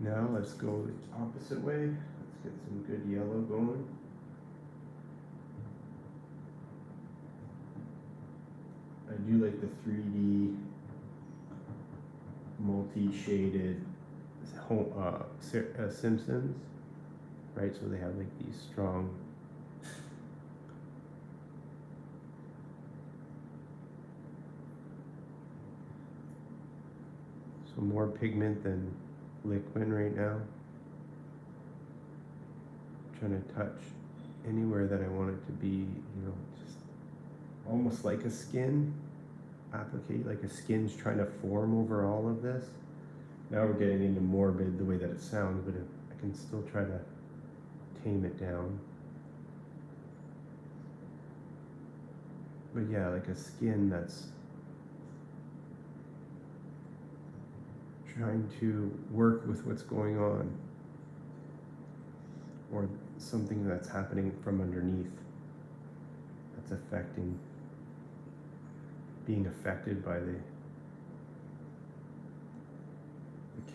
Now let's go the opposite way. Let's get some good yellow going. do like the 3D multi-shaded Simpsons, right? So they have like these strong more pigment than liquid right now. I'm trying to touch anywhere that I want it to be, you know, just almost like a skin applique, like a skin's trying to form over all of this. Now we're getting into morbid the way that it sounds, but I can still try to tame it down. But yeah, like a skin that's trying to work with what's going on, or something that's happening from underneath that's being affected by the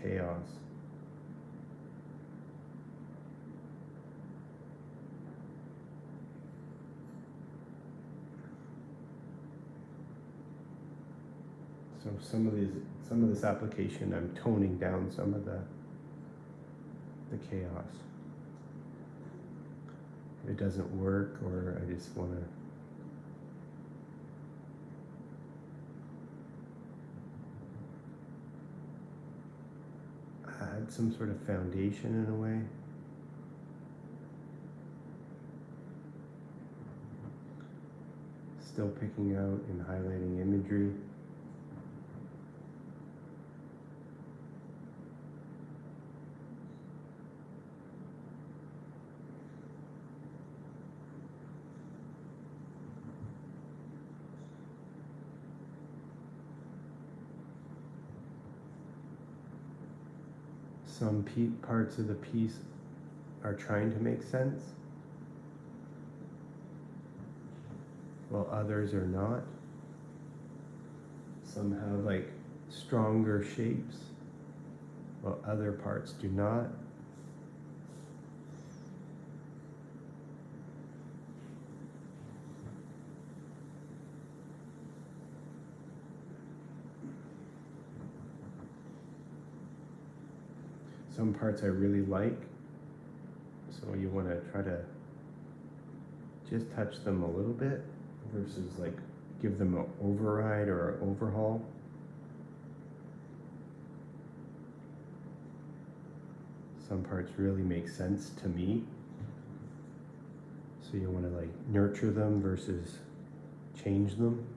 chaos. So some of this application, I'm toning down some of the chaos. If it doesn't work, or I just want to add some sort of foundation in a way. Still picking out and highlighting imagery. Some parts of the piece are trying to make sense, while others are not. Some have like stronger shapes, while other parts do not. Some parts I really like, so you want to try to just touch them a little bit versus like give them an override or an overhaul. Some parts really make sense to me, so you want to like nurture them versus change them.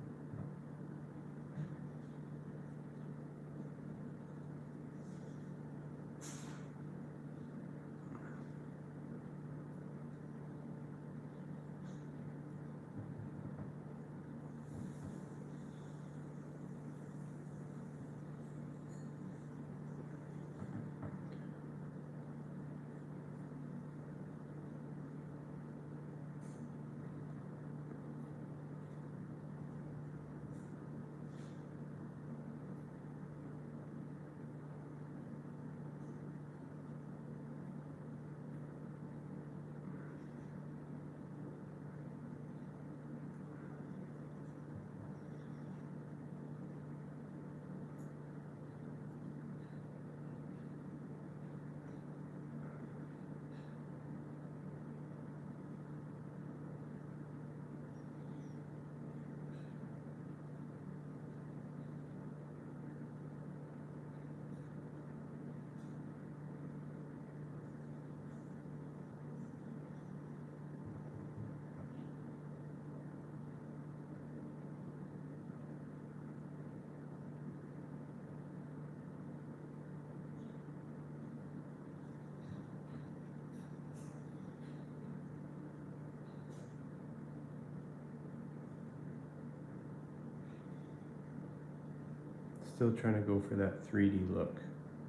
Still trying to go for that 3D look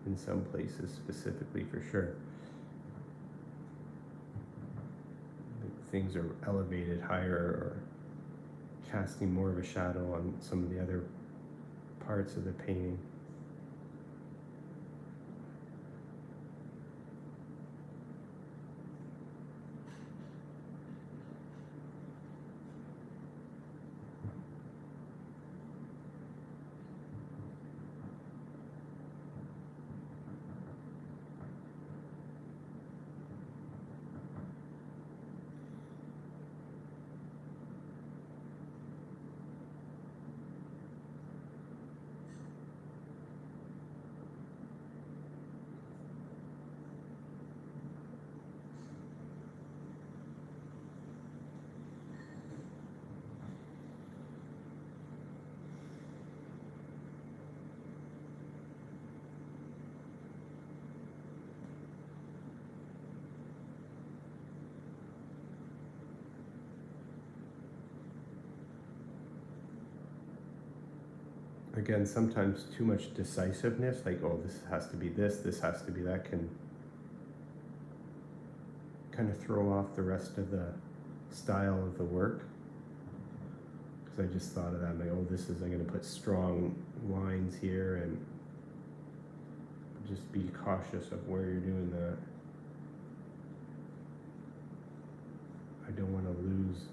in some places specifically, for sure. Like things are elevated higher or casting more of a shadow on some of the other parts of the painting. again, sometimes too much decisiveness, like, oh, this has to be this has to be that, can kind of throw off the rest of the style of the work. Because I just thought of that, I'm like, oh, I'm going to put strong lines here, and just be cautious of where you're doing that. I don't want to lose.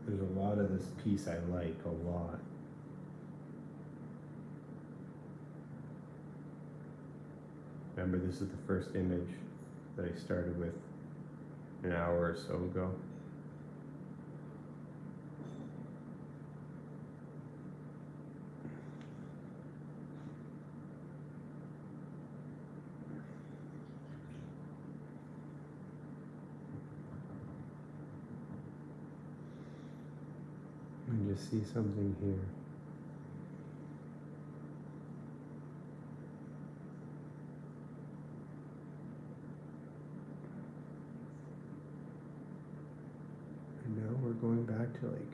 There's a lot of this piece I like a lot. Remember, this is the first image that I started with an hour or so ago. And just see something here. And now we're going back to like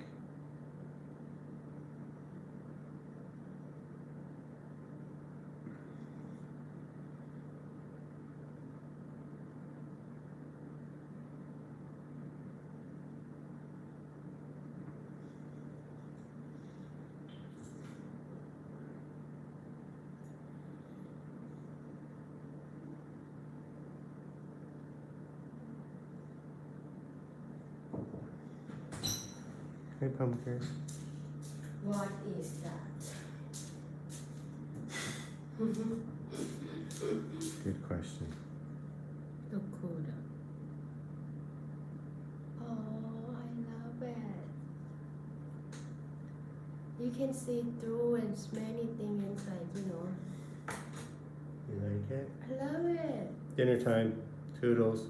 hey, pumpkin. What is that? Good question. Look cool. Oh, I love it. You can see through and smell anything inside, you know. You like it? I love it. Dinner time. Toodles.